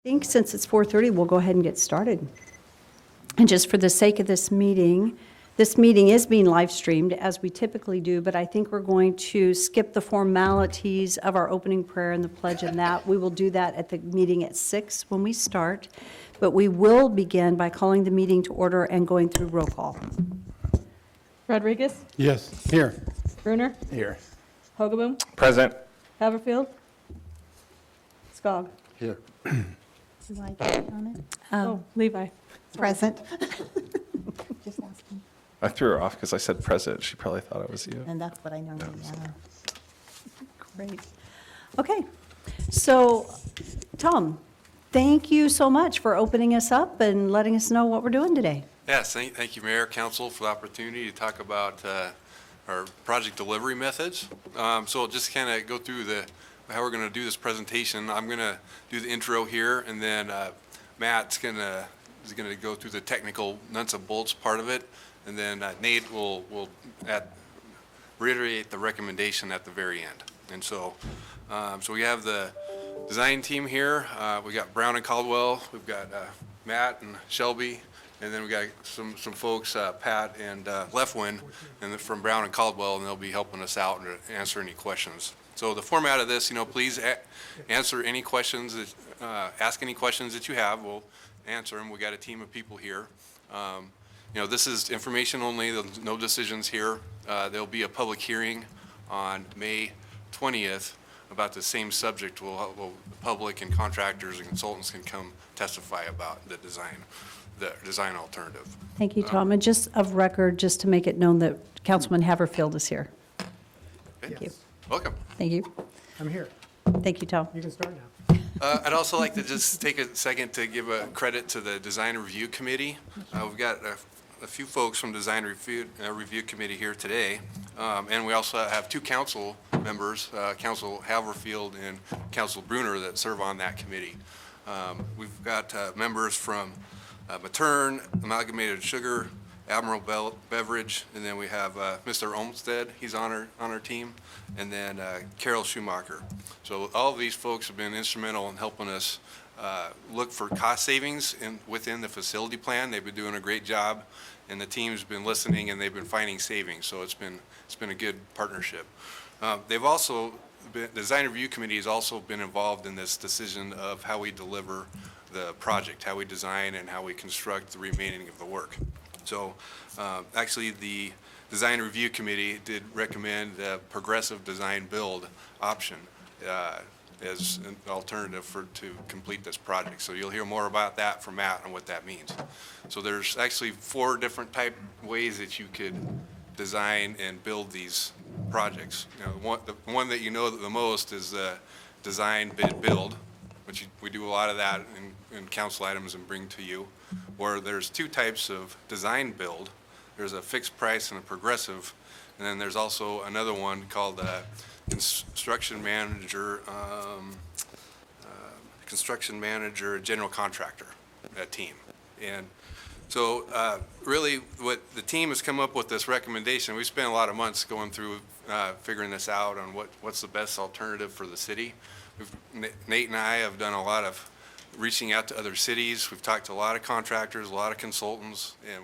think since it's 4:30, we'll go ahead and get started. And just for the sake of this meeting is being live streamed as we typically do, but I think we're going to skip the formalities of our opening prayer and the pledge and that. We will do that at the meeting at 6 when we start, but we will begin by calling the meeting to order and going through roll call. Rodriguez, Yes, here. Bruner, Here. Hogaboom, Present. Haverfield, Skog. Here. Do I get on it? Oh, Levi. Present. Just asking. I threw her off because I said present. She probably thought it was you. And that's what I normally am. Great. Okay, so, Tom, thank you so much for opening us up and letting us know what we're doing today. Yes, thank you, Mayor, Council, for the opportunity to talk about our project delivery methods. So I'll just kind of go through how we're going to do this presentation. I'm going to do the intro here, and then Matt's going to go through the technical nuts and bolts part of it, and then Nate will reiterate the recommendation at the very end. And so we have the design team here. We got Brown and Caldwell. We've got Matt and Shelby. And then we got some folks, Pat and Lefwin, and from Brown and Caldwell, and they'll be helping us out and answer any questions. So the format of this, please answer any questions, ask any questions that you have. We'll answer them. We got a team of people here. This is information only. There's no decisions here. There'll be a public hearing on May 20th about the same subject. The public and contractors and consultants can come testify about the design alternative. Thank you, Tom. And just of record, just to make it known that Councilman Haverfield is here. Thank you. Welcome. Thank you. I'm here. Thank you, Tom. You can start now. I'd also like to just take a second to give a credit to the Design Review Committee. We've got a few folks from Design Review Committee here today, and we also have two council members, Council Haverfield and Council Bruner, that serve on that committee. We've got members from Matern, Amalgamated Sugar, Admiral Beverage, and then we have Mr. Olmsted, he's on our team, and then Carol Schumacher. So all of these folks have been instrumental in helping us look for cost savings within the facility plan. They've been doing a great job, and the team's been listening, and they've been finding savings. So it's been a good partnership. Design Review Committee has also been involved in this decision of how we deliver the project, how we design and how we construct the remaining of the work. So actually the Design Review Committee did recommend the progressive design build option as an alternative to complete this project. So you'll hear more about that from Matt and what that means. So there's actually 4 different ways that you could design and build these projects. The one that you know the most is the design, bid, build, which we do a lot of that in council items and bring to you. Or there's 2 types of design build. There's a fixed price and a progressive, and then there's also another one called construction manager, general contractor team. And so really what the team has come up with this recommendation. We spent a lot of months going through figuring this out on what's the best alternative for the city. Nate and I have done a lot of reaching out to other cities. We've talked to a lot of contractors, a lot of consultants, and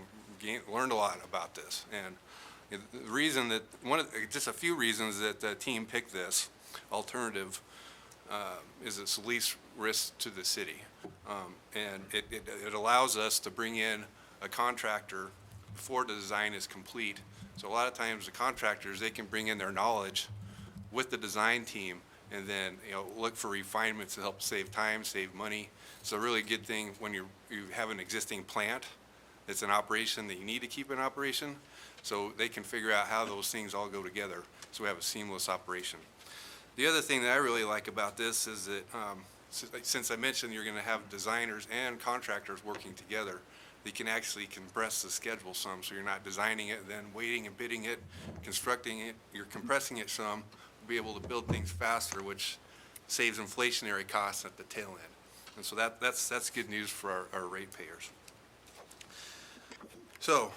learned a lot about this. And the reason that just a few reasons that the team picked this alternative is it's the least risk to the city, and it allows us to bring in a contractor before the design is complete. So a lot of times the contractors, they can bring in their knowledge with the design team, and then look for refinements to help save time, save money. It's a really good thing when you have an existing plant that's in operation that you need to keep in operation, so they can figure out how those things all go together, so we have a seamless operation. The other thing that I really like about this is that since I mentioned you're going to have designers and contractors working together, they can actually compress the schedule some, so you're not designing it, then waiting and bidding it, constructing it, you're compressing it some, be able to build things faster, which saves inflationary costs at the tail end. And so that's good news for our ratepayers. So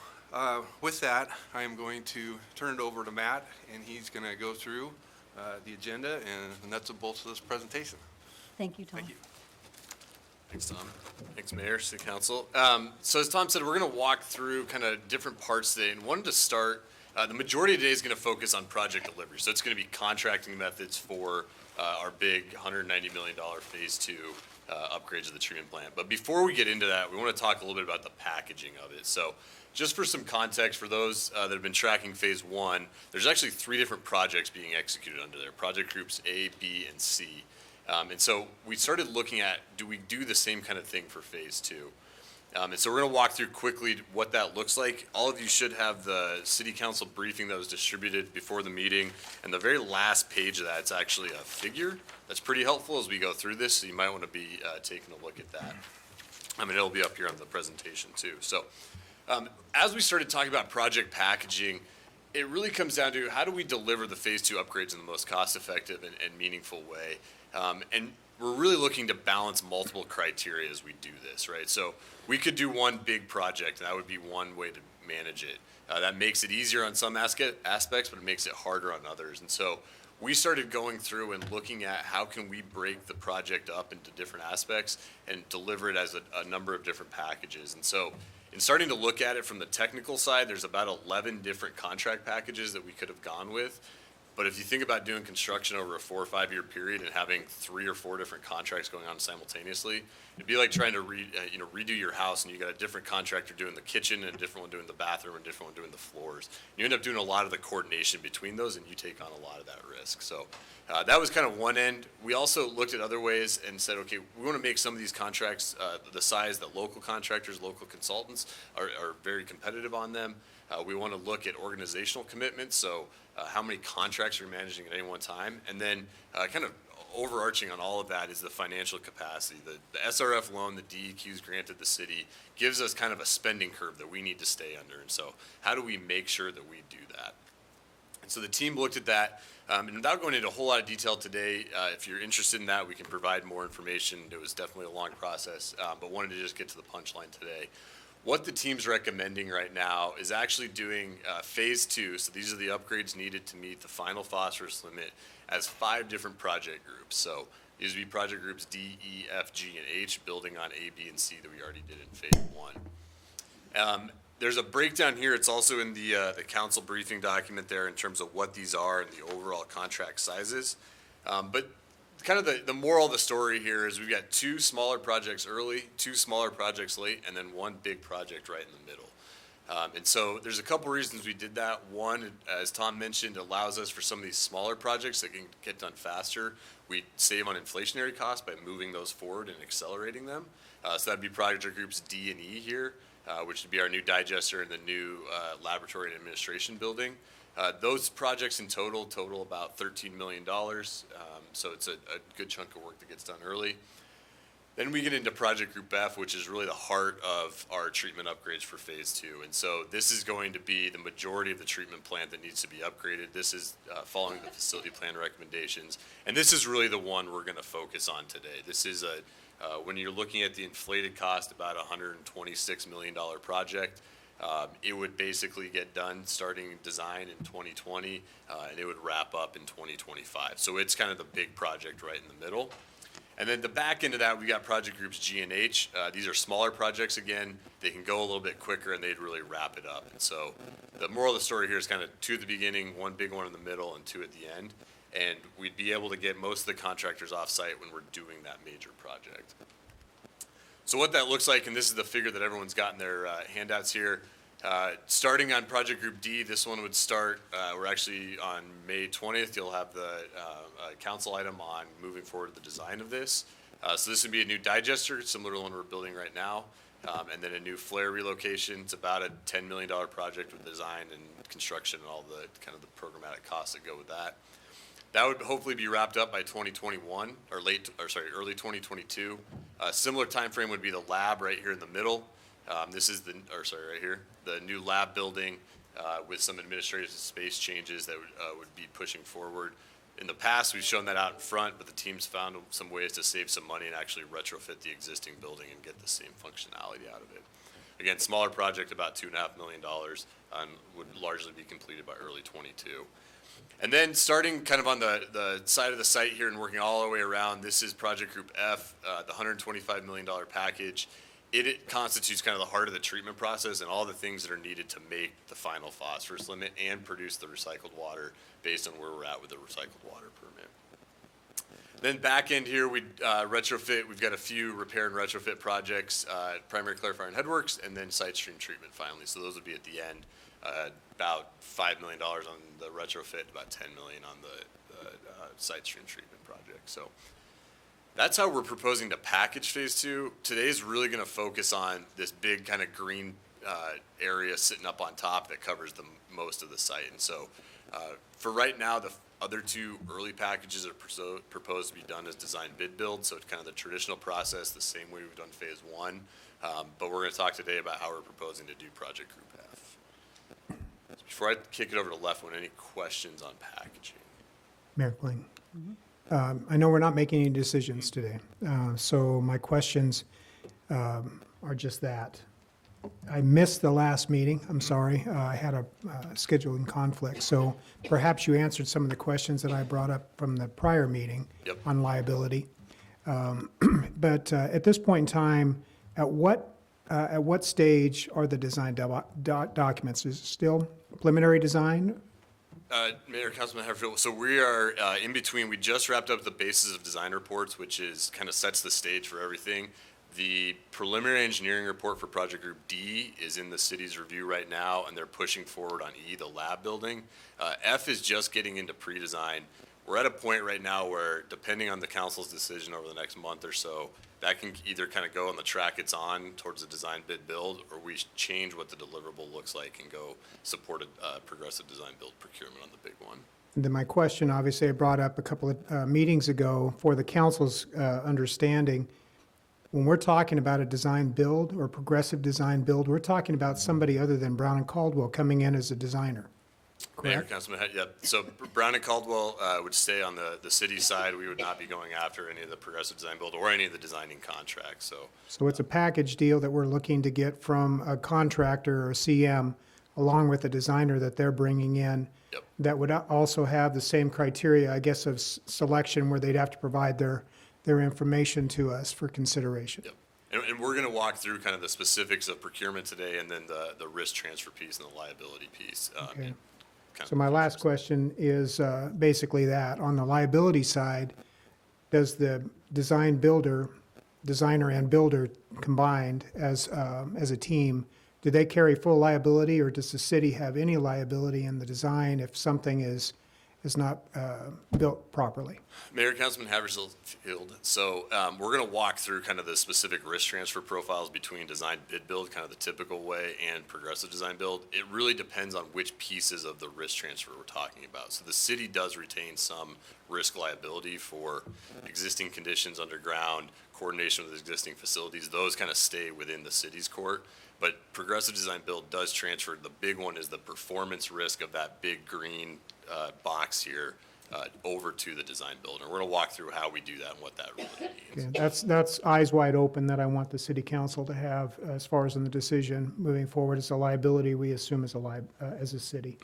with that, I am going to turn it over to Matt, and he's going to go through the agenda and the nuts and bolts of this presentation. Thank you, Tom. Thank you. Thanks, Tom. Thanks, Mayor, City Council. So as Tom said, we're going to walk through kind of different parts today, and wanted to start, the majority of today is going to focus on project delivery. So it's going to be contracting methods for our big $190 million Phase 2 upgrades of the treatment plant. But before we get into that, we want to talk a little bit about the packaging of it. So just for some context, for those that have been tracking Phase 1, there's actually 3 different projects being executed under there, project groups A, B, and C. And so we started looking at, do we do the same kind of thing for Phase 2? And so we're going to walk through quickly what that looks like. All of you should have the City Council briefing that was distributed before the meeting. And the very last page of that, it's actually a figure that's pretty helpful as we go through this. So you might want to be taking a look at that. I mean, it'll be up here on the presentation too. So as we started talking about project packaging, it really comes down to how do we deliver the Phase 2 upgrades in the most cost-effective and meaningful way. And we're really looking to balance multiple criteria as we do this, right? So we could do one big project, and that would be one way to manage it. That makes it easier on some aspects, but it makes it harder on others. And so we started going through and looking at how can we break the project up into different aspects and deliver it as a number of different packages. And so in starting to look at it from the technical side, there's about 11 different contract packages that we could have gone with. But if you think about doing construction over a 4 or 5 year period and having 3 or 4 different contracts going on simultaneously, it'd be like trying to redo your house, and you got a different contractor doing the kitchen and a different one doing the bathroom and a different one doing the floors. You end up doing a lot of the coordination between those, and you take on a lot of that risk. So that was kind of one end. We also looked at other ways and said, okay, we want to make some of these contracts the size that local contractors, local consultants are very competitive on them. We want to look at organizational commitments, so how many contracts you're managing at any one time, and then kind of overarching on all of that is the financial capacity. The SRF loan that DEQ's granted the city gives us kind of a spending curve that we need to stay under, and so how do we make sure that we do that? And so the team looked at that, and without going into a whole lot of detail today, if you're interested in that, we can provide more information. It was definitely a long process, but wanted to just get to the punchline today. What the team's recommending right now is actually doing Phase 2, so these are the upgrades needed to meet the final phosphorus limit, as 5 different project groups. So these would be project groups D, E, F, G, and H, building on A, B, and C that we already did in Phase 1. There's a breakdown here. It's also in the council briefing document there in terms of what these are and the overall contract sizes. But kind of the moral of the story here is we've got 2 smaller projects early, 2 smaller projects late, and then 1 big project right in the middle. And so there's a couple reasons we did that. One, as Tom mentioned, allows us for some of these smaller projects that can get done faster. We save on inflationary costs by moving those forward and accelerating them. So that'd be project groups D and E here, which would be our new digester and the new laboratory and administration building. Those projects in total about $13 million. So it's a good chunk of work that gets done early. Then we get into Project Group F, which is really the heart of our treatment upgrades for Phase 2. And so this is going to be the majority of the treatment plant that needs to be upgraded. This is following the facility plan recommendations. And this is really the one we're going to focus on today. This is when you're looking at the inflated cost, about $126 million project. It would basically get done starting design in 2020, and it would wrap up in 2025. So it's kind of the big project right in the middle. And then the back end of that, we got project groups G and H. These are smaller projects again. They can go a little bit quicker, and they'd really wrap it up. And so the moral of the story here is kind of 2 at the beginning, 1 big one in the middle, and 2 at the end. And we'd be able to get most of the contractors off site when we're doing that major project. So what that looks like, and this is the figure that everyone's got in their handouts here. Starting on Project Group D, this one would start, we're actually on May 20th, you'll have the council item on moving forward the design of this. So this would be a new digester, similar to the one we're building right now, and then a new flare relocation. It's about a $10 million project with design and construction and all the kind of the programmatic costs that go with that. That would hopefully be wrapped up by 2021 or early 2022. Similar time frame would be the lab right here in the middle. This is right here, the new lab building with some administrative space changes that would be pushing forward. In the past, we've shown that out in front, but the team's found some ways to save some money and actually retrofit the existing building and get the same functionality out of it. Again, smaller project, about $2.5 million, and would largely be completed by early 22. And then starting kind of on the side of the site here and working all the way around, this is Project Group F, the $125 million package. It constitutes kind of the heart of the treatment process and all the things that are needed to make the final phosphorus limit and produce the recycled water based on where we're at with the recycled water permit. Then back end here, we retrofit, we've got a few repair and retrofit projects, primary clarifier and headworks, and then site stream treatment finally. So those would be at the end, about $5 million on the retrofit, about $10 million on the site stream treatment project. So that's how we're proposing to package phase two. Today's really gonna focus on this big kind of green area sitting up on top that covers the most of the site. And so for right now, the other two early packages are proposed to be done as design bid build. So it's kind of the traditional process, the same way we've done phase one. But we're gonna talk today about how we're proposing to do Project Group F. So before I kick it over to Left One, any questions on packaging? Mayor Kling. I know we're not making any decisions today, so my questions are just that. I missed the last meeting, I'm sorry. I had a scheduling conflict, so perhaps you answered some of the questions that I brought up from the prior meeting Yep. on liability. But at this point in time, at what stage are the design documents? Is it still preliminary design? Mayor, Councilman Haverfield, so we are in between. We just wrapped up the basis of design reports, which is kind of sets the stage for everything. The preliminary engineering report for Project Group D is in the city's review right now, and they're pushing forward on E, the lab building. F is just getting into pre-design. We're at a point right now where, depending on the council's decision over the next month or so, that can either kind of go on the track it's on towards the design bid build, or we change what the deliverable looks like and go support a progressive design build procurement on the big one. And then my question, obviously, I brought up a couple of meetings ago for the council's understanding. When we're talking about a design build or progressive design build, we're talking about somebody other than Brown and Caldwell coming in as a designer. Mayor, Correct? Councilman, yep. So Brown and Caldwell would stay on the city side. We would not be going after any of the progressive design build or any of the designing contracts, so. So it's a package deal that we're looking to get from a contractor or CM along with a designer that they're bringing in. Yep. That would also have the same criteria, I guess, of selection where they'd have to provide their information to us for consideration. Yep. And we're gonna walk through kind of the specifics of procurement today and then the risk transfer piece and the liability piece. Okay. kind So of- my last question is basically that. On the liability side, does the designer and builder combined as a team, do they carry full liability, or does the city have any liability in the design if something is not built properly? Mayor, Councilman Haverfield, so we're going to walk through kind of the specific risk transfer profiles between design bid build, kind of the typical way, and progressive design build. It really depends on which pieces of the risk transfer we're talking about. So the city does retain some risk liability for existing conditions underground, coordination with existing facilities. Those kind of stay within the city's court. But progressive design build does transfer. The big one is the performance risk of that big green box here over to the design builder. We're going to walk through how we do that and what that really means. Okay, that's eyes wide open that I want the city council to have as far as in the decision moving forward. It's a liability we assume as a city.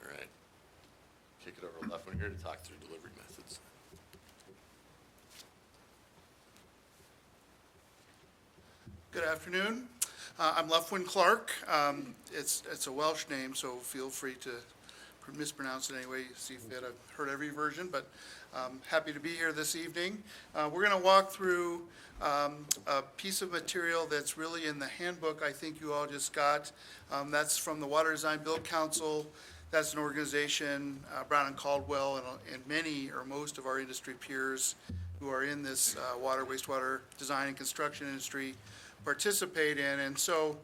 All right. Kick it over to Left One here to talk through delivery methods. Good afternoon. I'm Lefwin Clark. It's a Welsh name, so feel free to mispronounce it any way you see fit. I've heard every version, but happy to be here this evening. We're going to walk through a piece of material that's really in the handbook I think you all just got. That's from the Water Design Build Council. That's an organization, Brown and Caldwell, and many or most of our industry peers who are in this water, wastewater design and construction industry participate in. And so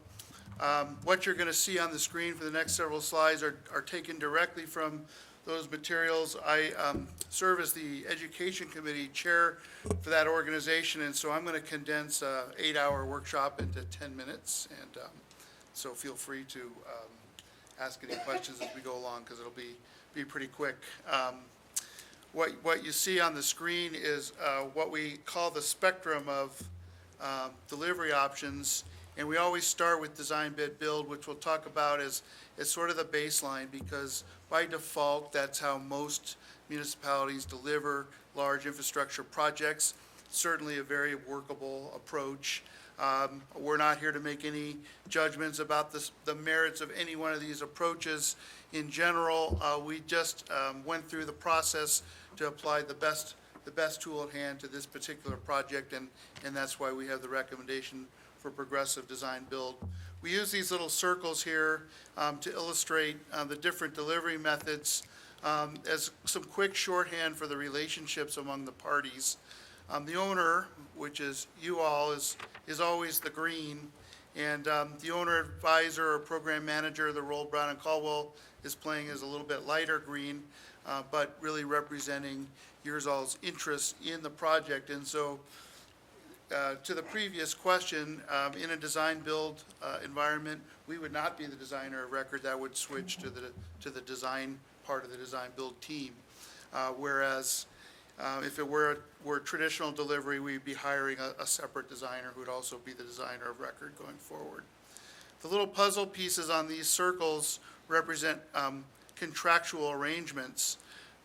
what you're going to see on the screen for the next several slides are taken directly from those materials. I serve as the Education Committee Chair for that organization, and so I'm going to condense an 8-hour workshop into 10 minutes. And so feel free to ask any questions as we go along, because it'll be pretty quick. What you see on the screen is what we call the spectrum of delivery options And we always start with design bid build, which we'll talk about as sort of the baseline, because by default, that's how most municipalities deliver large infrastructure projects. Certainly a very workable approach. We're not here to make any judgments about the merits of any one of these approaches. In general, we just went through the process to apply the best tool at hand to this particular project, and that's why we have the recommendation for progressive design build. We use these little circles here to illustrate the different delivery methods as some quick shorthand for the relationships among the parties. The owner, which is you all, is always the green, and the owner advisor or program manager, the role Brown and Caldwell is playing, is a little bit lighter green, but really representing yours all's interest in the project. And so to the previous question, in a design build environment, we would not be the designer of record. That would switch to the design part of the design build team. Whereas if it were traditional delivery, we'd be hiring a separate designer who would also be the designer of record going forward. The little puzzle pieces on these circles represent contractual arrangements.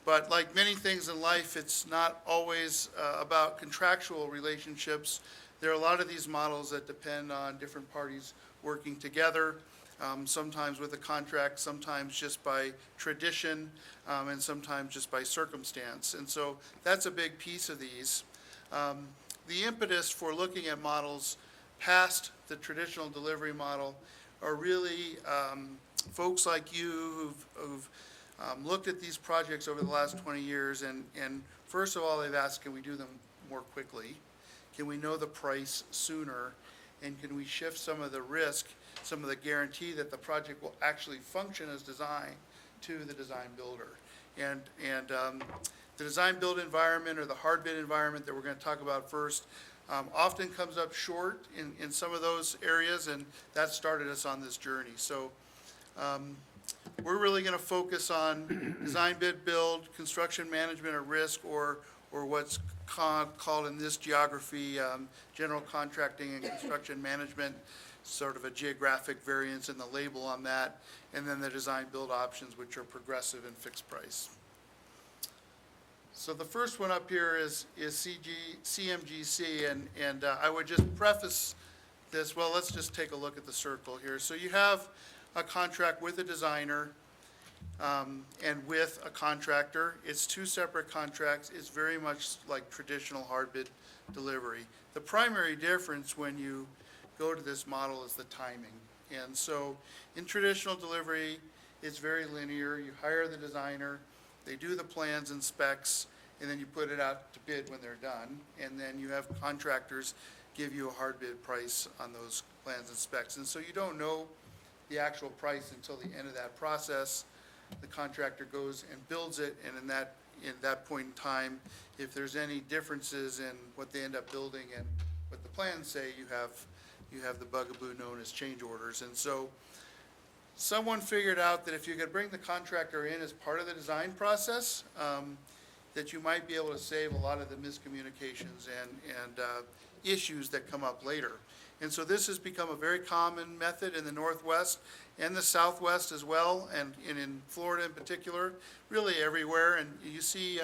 But like many things in life, it's not always about contractual relationships. There are a lot of these models that depend on different parties working together, sometimes with a contract, sometimes just by tradition, and sometimes just by circumstance. And so that's a big piece of these. The impetus for looking at models past the traditional delivery model are really folks like you who've looked at these projects over the last 20 years, and first of all, they've asked, can we do them more quickly? Can we know the price sooner? And can we shift some of the risk, some of the guarantee that the project will actually function as designed to the design builder? And the design build environment, or the hard bid environment that we're going to talk about first, often comes up short in some of those areas, and that started us on this journey. So we're really going to focus on design bid build, construction management at risk, or what's called in this geography general contracting and construction management, sort of a geographic variance in the label on that, and then the design build options, which are progressive and fixed price. So the first one up here is CMGC, and I would just preface this, well, let's just take a look at the circle here. So you have a contract with a designer and with a contractor. It's two separate contracts. It's very much like traditional hard bid delivery. The primary difference when you go to this model is the timing. And so in traditional delivery, it's very linear. You hire the designer, they do the plans and specs, and then you put it out to bid when they're done. And then you have contractors give you a hard bid price on those plans and specs. And so you don't know the actual price until the end of that process. The contractor goes and builds it, and in that point in time, if there's any differences in what they end up building and what the plans say, you have the bugaboo known as change orders. And so someone figured out that if you could bring the contractor in as part of the design process, that you might be able to save a lot of the miscommunications and issues that come up later. And so this has become a very common method in the Northwest and the Southwest as well, and in Florida in particular, really everywhere. And you see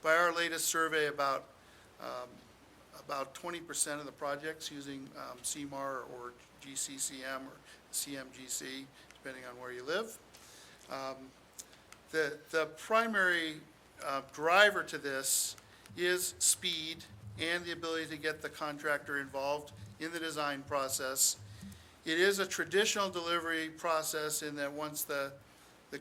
by our latest survey about 20% of the projects using CMAR or GCCM or CMGC, depending on where you live. The primary driver to this is speed and the ability to get the contractor involved in the design process. It is a traditional delivery process in that once the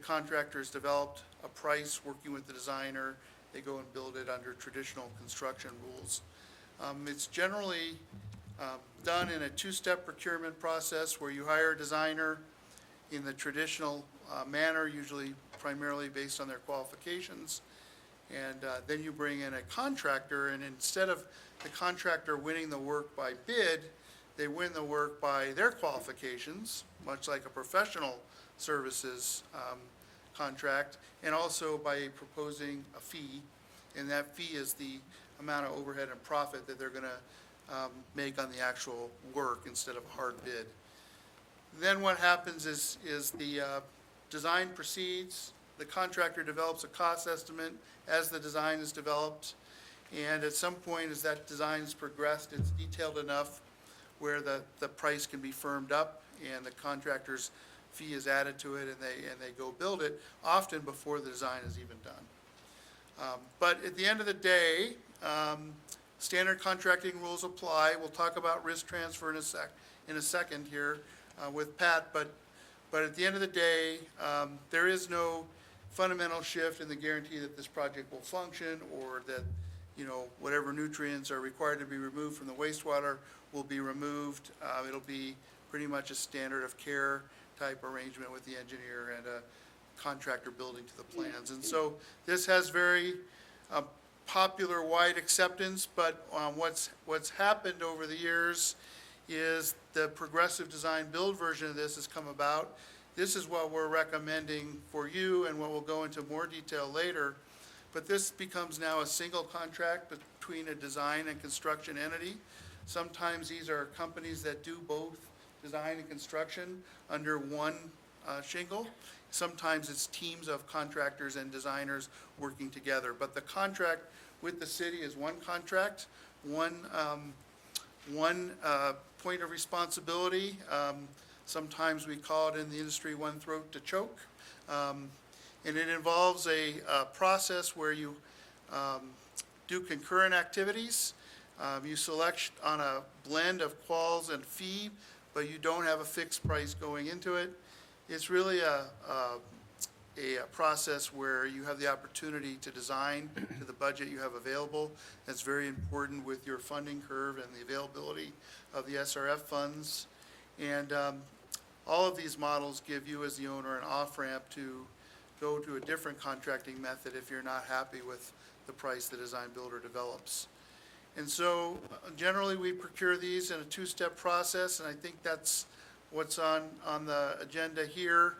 contractor has developed a price working with the designer, they go and build it under traditional construction rules. It's generally done in a two-step procurement process where you hire a designer in the traditional manner, usually primarily based on their qualifications. And then you bring in a contractor, and instead of the contractor winning the work by bid, they win the work by their qualifications, much like a professional services contract, and also by proposing a fee, and that fee is the amount of overhead and profit that they're going to make on the actual work instead of a hard bid. Then what happens is the design proceeds, the contractor develops a cost estimate as the design is developed, and at some point, as that design is progressed, it's detailed enough where the price can be firmed up and the contractor's fee is added to it, and they go build it, often before the design is even done. But at the end of the day, standard contracting rules apply. We'll talk about risk transfer in a second here with Pat, but at the end of the day, there is no fundamental shift in the guarantee that this project will function, or that, you know, whatever nutrients are required to be removed from the wastewater will be removed. It'll be pretty much a standard of care type arrangement with the engineer and a contractor building to the plans. And so this has very popular wide acceptance, but what's happened over the years is the progressive design build version of this has come about. This is what we're recommending for you and what we'll go into more detail later. But this becomes now a single contract between a design and construction entity. Sometimes these are companies that do both design and construction under one shingle. Sometimes it's teams of contractors and designers working together. But the contract with the city is one contract, one point of responsibility. Sometimes we call it in the industry one throat to choke. And it involves a process where you do concurrent activities. You select on a blend of quals and fee, but you don't have a fixed price going into it. It's really a process where you have the opportunity to design to the budget you have available. That's very important with your funding curve and the availability of the SRF funds. And all of these models give you as the owner an off-ramp to go to a different contracting method if you're not happy with the price the design builder develops. And so generally we procure these in a two-step process, and I think that's what's on the agenda here.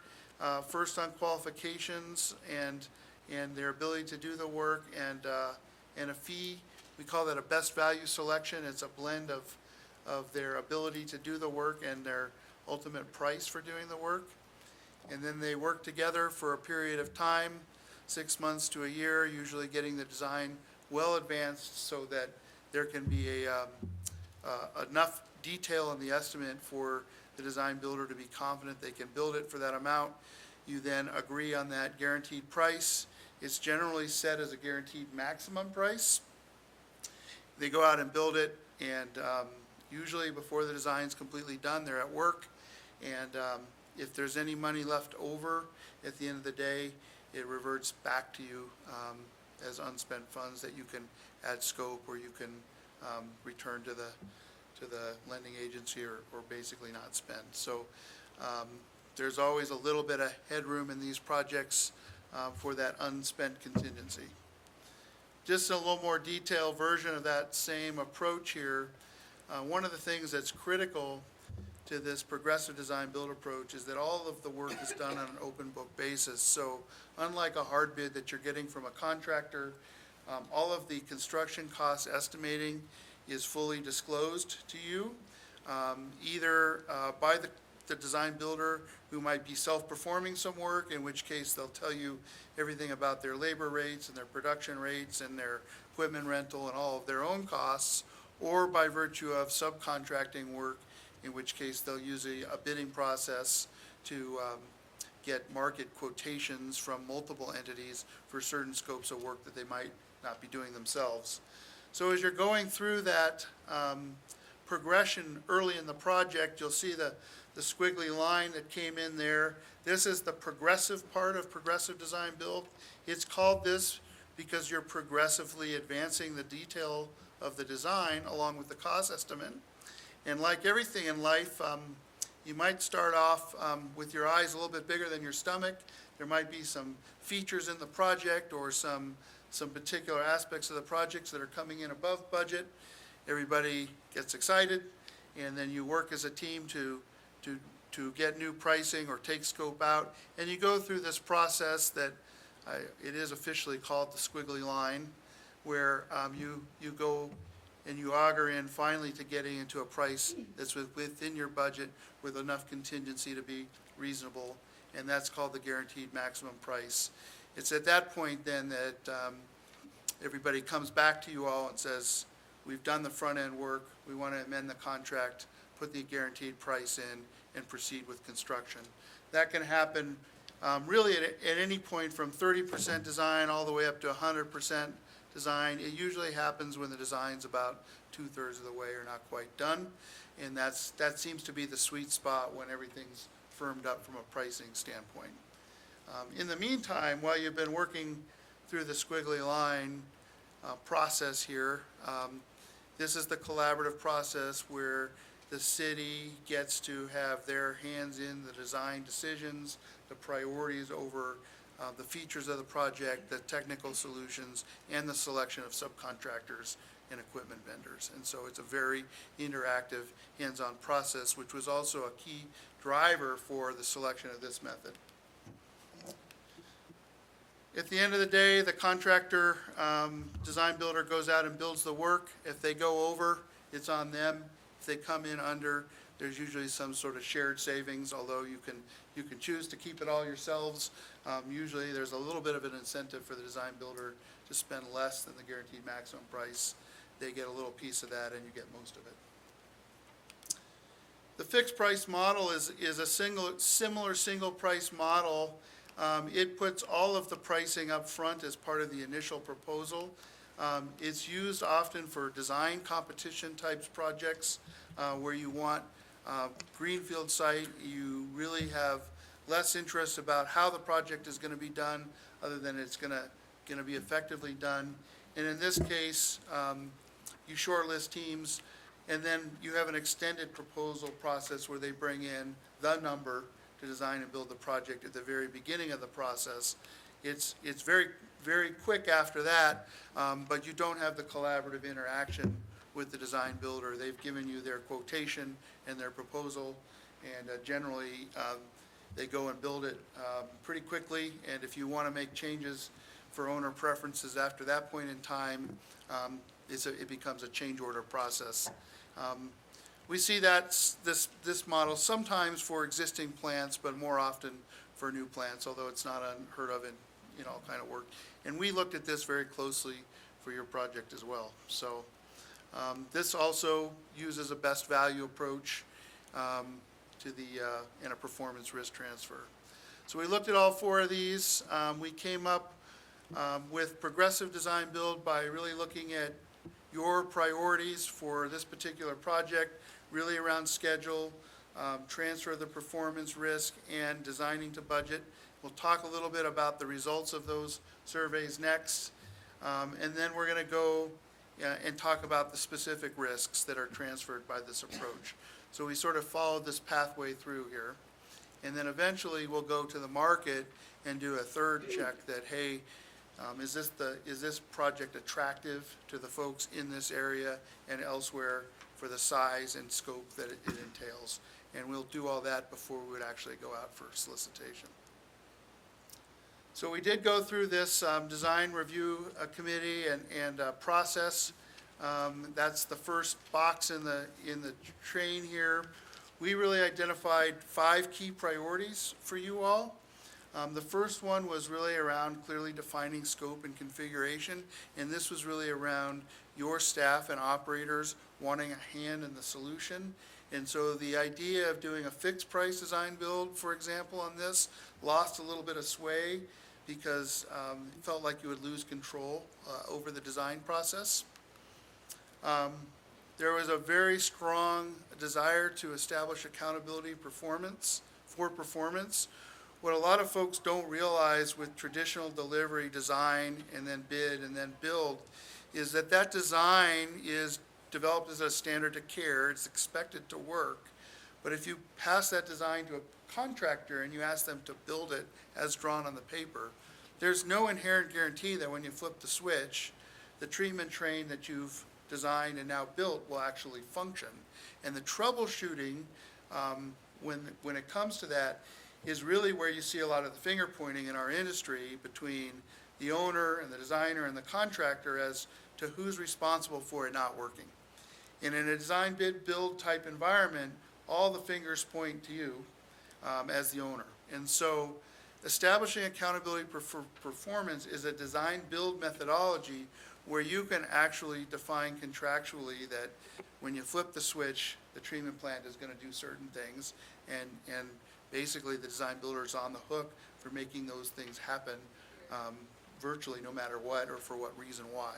First on qualifications and their ability to do the work, and a fee. We call that a best value selection. It's a blend of their ability to do the work and their ultimate price for doing the work. And then they work together for a period of time, 6 months to a year, usually getting the design well advanced so that there can be enough detail in the estimate for the design builder to be confident they can build it for that amount. You then agree on that guaranteed price. It's generally set as a guaranteed maximum price. They go out and build it, and usually before the design's completely done, they're at work. And if there's any money left over at the end of the day, it reverts back to you as unspent funds that you can add scope, or you can return to the lending agency, or basically not spend. So there's always a little bit of headroom in these projects for that unspent contingency. Just a little more detailed version of that same approach here. One of the things that's critical to this progressive design build approach is that all of the work is done on an open book basis. So unlike a hard bid that you're getting from a contractor, all of the construction cost estimating is fully disclosed to you, either by the design builder, who might be self-performing some work, in which case they'll tell you everything about their labor rates and their production rates and their equipment rental and all of their own costs, or by virtue of subcontracting work, in which case they'll use a bidding process to get market quotations from multiple entities for certain scopes of work that they might not be doing themselves. So as you're going through that progression early in the project, you'll see the squiggly line that came in there. This is the progressive part of progressive design build. It's called this because you're progressively advancing the detail of the design along with the cost estimate. And like everything in life, you might start off with your eyes a little bit bigger than your stomach. There might be some features in the project or some particular aspects of the projects that are coming in above budget. Everybody gets excited, and then you work as a team to get new pricing or take scope out. And you go through this process that it is officially called the squiggly line, where you go and you auger in finally to getting into a price that's within your budget with enough contingency to be reasonable, and that's called the guaranteed maximum price. It's at that point then that everybody comes back to you all and says, we've done the front-end work, we want to amend the contract, put the guaranteed price in, and proceed with construction. That can happen really at any point from 30% design all the way up to 100% design. It usually happens when the design's about 2/3 of the way or not quite done, and that seems to be the sweet spot when everything's firmed up from a pricing standpoint. In the meantime, while you've been working through the squiggly line process here, this is the collaborative process where the city gets to have their hands in the design decisions, the priorities over the features of the project, the technical solutions, and the selection of subcontractors and equipment vendors. And so it's a very interactive, hands-on process, which was also a key driver for the selection of this method. At the end of the day, the contractor, design builder goes out and builds the work. If they go over, it's on them. If they come in under, there's usually some sort of shared savings, although you can choose to keep it all yourselves. Usually, there's a little bit of an incentive for the design builder to spend less than the guaranteed maximum price. They get a little piece of that, and you get most of it. The fixed price model is a similar single price model. It puts all of the pricing up front as part of the initial proposal. It's used often for design competition types projects where you want greenfield site. You really have less interest about how the project is going to be done other than it's going to be effectively done. And in this case, you shortlist teams, and then you have an extended proposal process where they bring in the number to design and build the project at the very beginning of the process. It's very, very quick after that, but you don't have the collaborative interaction with the design builder. They've given you their quotation and their proposal, and generally, they go and build it pretty quickly, and if you want to make changes for owner preferences after that point in time, it becomes a change order process. We see that this model sometimes for existing plants, but more often for new plants, although it's not unheard of in all kind of work. And we looked at this very closely for your project as well. So this also uses a best value approach to and a performance risk transfer. So we looked at all four of these. We came up with progressive design build by really looking at your priorities for this particular project, really around schedule, transfer of the performance risk, and designing to budget. We'll talk a little bit about the results of those surveys next. And then we're going to go and talk about the specific risks that are transferred by this approach. So we sort of followed this pathway through here. And then eventually we'll go to the market and do a third check that, hey, is this project attractive to the folks in this area and elsewhere for the size and scope that it entails? And we'll do all that before we would actually go out for solicitation. So we did go through this design review committee and process. That's the first box in the train here. We really identified 5 key priorities for you all. The first one was really around clearly defining scope and configuration, and this was really around your staff and operators wanting a hand in the solution. And so the idea of doing a fixed price design build, for example, on this, lost a little bit of sway because it felt like you would lose control over the design process. There was a very strong desire to establish accountability for performance. What a lot of folks don't realize with traditional delivery, design, and then bid, and then build, is that design is developed as a standard of care. It's expected to work. But if you pass that design to a contractor and you ask them to build it as drawn on the paper, there's no inherent guarantee that when you flip the switch, the treatment train that you've designed and now built will actually function. And the troubleshooting, when it comes to that, is really where you see a lot of the finger pointing in our industry between the owner and the designer and the contractor as to who's responsible for it not working. And in a design bid build type environment, all the fingers point to you as the owner. And so establishing accountability for performance is a design build methodology where you can actually define contractually that when you flip the switch, the treatment plant is going to do certain things, and basically the design builder is on the hook for making those things happen virtually no matter what or for what reason why.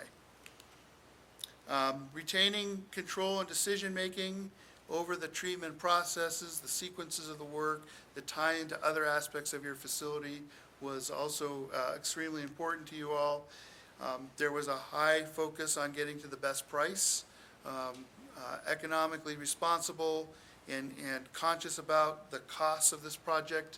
Retaining control and decision-making over the treatment processes, the sequences of the work, the tie into other aspects of your facility was also extremely important to you all. There was a high focus on getting to the best price, economically responsible, and conscious about the costs of this project.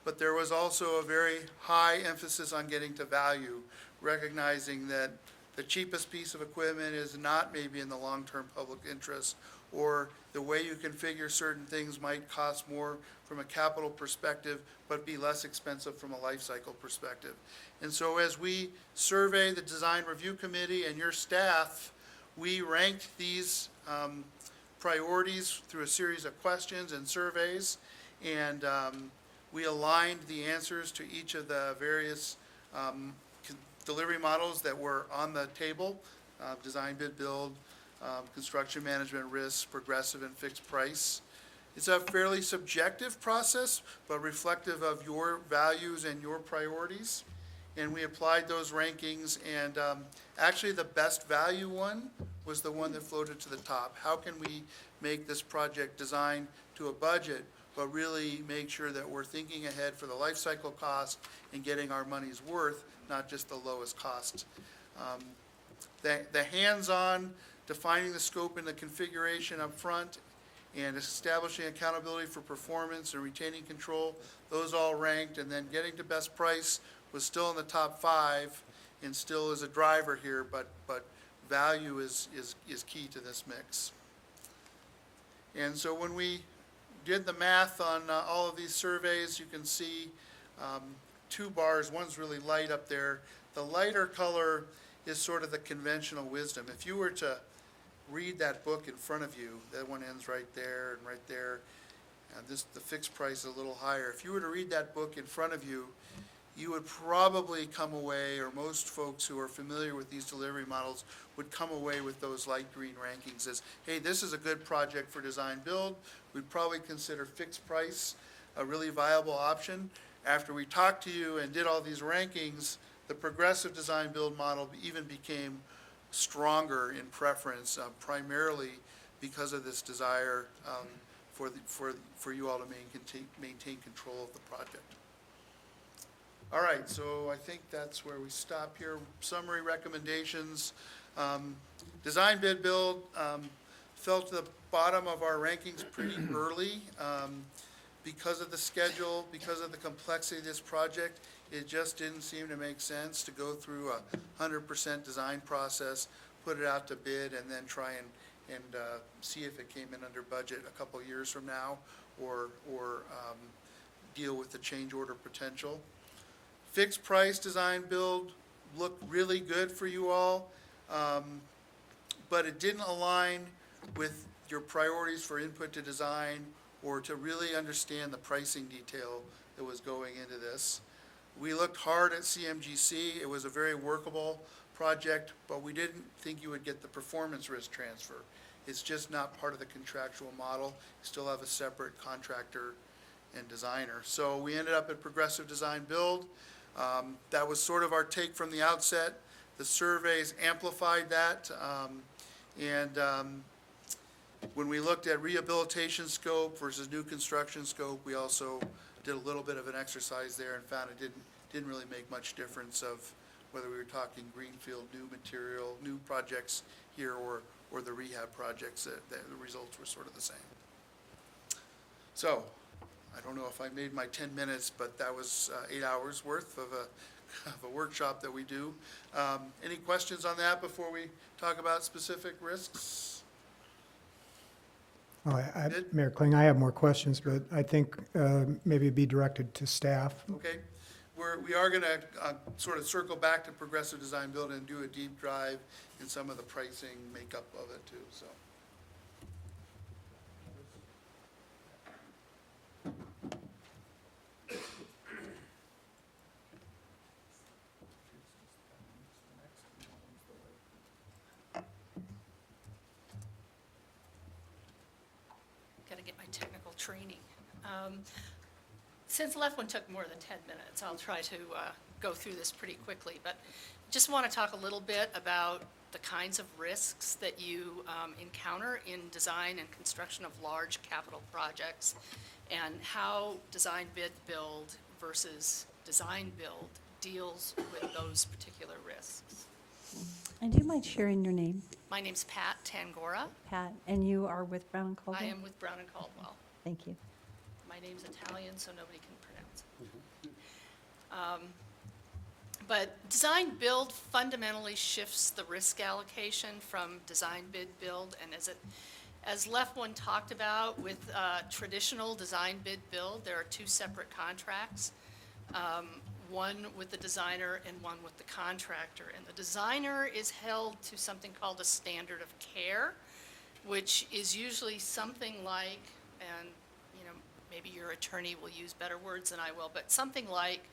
But there was also a very high emphasis on getting to value, recognizing that the cheapest piece of equipment is not maybe in the long-term public interest, or the way you configure certain things might cost more from a capital perspective, but be less expensive from a life cycle perspective. And so as we survey the design review committee and your staff, we ranked these priorities through a series of questions and surveys, and we aligned the answers to each of the various delivery models that were on the table, design, bid, build, construction management risks, progressive and fixed price. It's a fairly subjective process, but reflective of your values and your priorities. And we applied those rankings, and actually the best value one was the one that floated to the top. How can we make this project designed to a budget, but really make sure that we're thinking ahead for the life cycle cost and getting our money's worth, not just the lowest cost. The hands-on, defining the scope and the configuration up front, and establishing accountability for performance and retaining control, those all ranked, and then getting to best price was still in the top 5 and still is a driver here, but value is key to this mix. And so when we did the math on all of these surveys, you can see 2 bars. One's really light up there. The lighter color is sort of the conventional wisdom. If you were to read that book in front of you, that one ends right there and right there, and the fixed price is a little higher. If you were to read that book in front of you, you would probably come away, or most folks who are familiar with these delivery models would come away with those light green rankings as, hey, this is a good project for design build. We'd probably consider fixed price a really viable option. After we talked to you and did all these rankings, the progressive design build model even became stronger in preference, primarily because of this desire for you all to maintain control of the project. All right, so I think that's where we stop here. Summary recommendations. Design bid build fell to the bottom of our rankings pretty early because of the schedule, because of the complexity of this project. It just didn't seem to make sense to go through a 100% design process, put it out to bid, and then try and see if it came in under budget a couple years from now, or deal with the change order potential. Fixed price design build looked really good for you all, but it didn't align with your priorities for input to design or to really understand the pricing detail that was going into this. We looked hard at CMGC. It was a very workable project, but we didn't think you would get the performance risk transfer. It's just not part of the contractual model. You still have a separate contractor and designer. So we ended up at progressive design build. That was sort of our take from the outset. The surveys amplified that. When we looked at rehabilitation scope versus new construction scope, we also did a little bit of an exercise there and found it didn't really make much difference of whether we were talking greenfield, new material, new projects here, or the rehab projects. The results were sort of the same. So, I don't know if I made my 10 minutes, but that was 8 hours worth of a workshop that we do. Any questions on that before we talk about specific risks? Good. Mayor Kling, I have more questions, but I think maybe it'd be directed to staff. Okay. we are going to sort of circle back to Progressive Design Build and do a deep dive in some of the pricing makeup of it too, so. Got to get my technical training. Since left one took more than 10 minutes, I'll try to go through this pretty quickly, but just want to talk a little bit about the kinds of risks that you encounter in design and construction of large capital projects, and how design bid build versus design build deals with those particular risks. And do you mind sharing your name, My name's Pat Tangora. Pat? And you are with Brown and Caldwell? I am with Brown and Caldwell. Thank you. My name's Italian, so nobody can pronounce it. But design build fundamentally shifts the risk allocation from design bid build, and as Left One talked about with traditional design bid build, there are two separate contracts, one with the designer and one with the contractor. And the designer is held to something called a standard of care, which is usually something like, and maybe your attorney will use better words than I will, but something like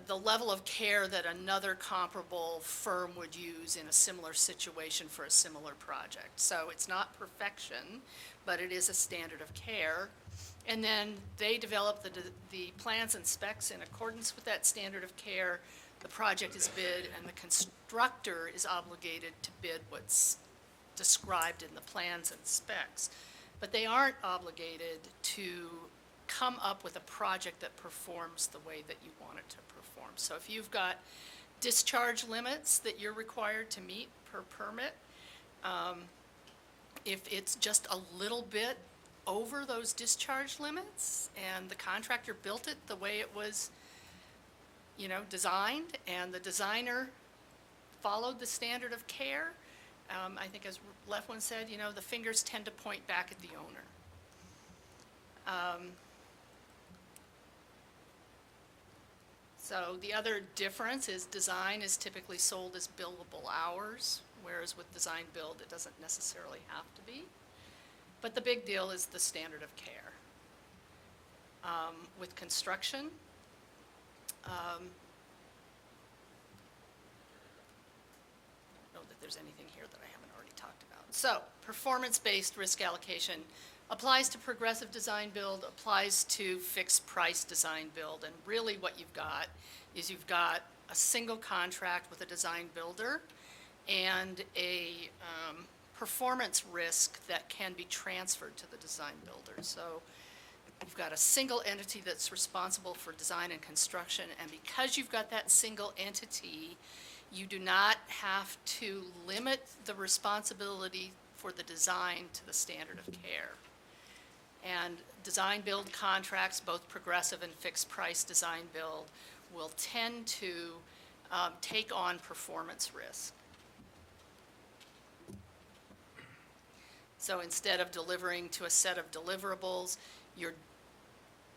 the level of care that another comparable firm would use in a similar situation for a similar project. So it's not perfection, but it is a standard of care. And then they develop the plans and specs in accordance with that standard of care. The project is bid, and the constructor is obligated to bid what's described in the plans and specs. But they aren't obligated to come up with a project that performs the way that you want it to perform. So if you've got discharge limits that you're required to meet per permit, if it's just a little bit over those discharge limits and the contractor built it the way it was, designed, and the designer followed the standard of care, I think as Left One said, the fingers tend to point back at the owner. So the other difference is design is typically sold as billable hours, whereas with design build, it doesn't necessarily have to be. But the big deal is the standard of care. With construction, I don't know that there's anything here that I haven't already talked about. So performance-based risk allocation applies to progressive design build, applies to fixed price design build. And really what you've got is you've got a single contract with a design builder and a performance risk that can be transferred to the design builder. So you've got a single entity that's responsible for design and construction, and because you've got that single entity, you do not have to limit the responsibility for the design to the standard of care. And design build contracts, both progressive and fixed price design build, will tend to take on performance risk. So instead of delivering to a set of deliverables, you're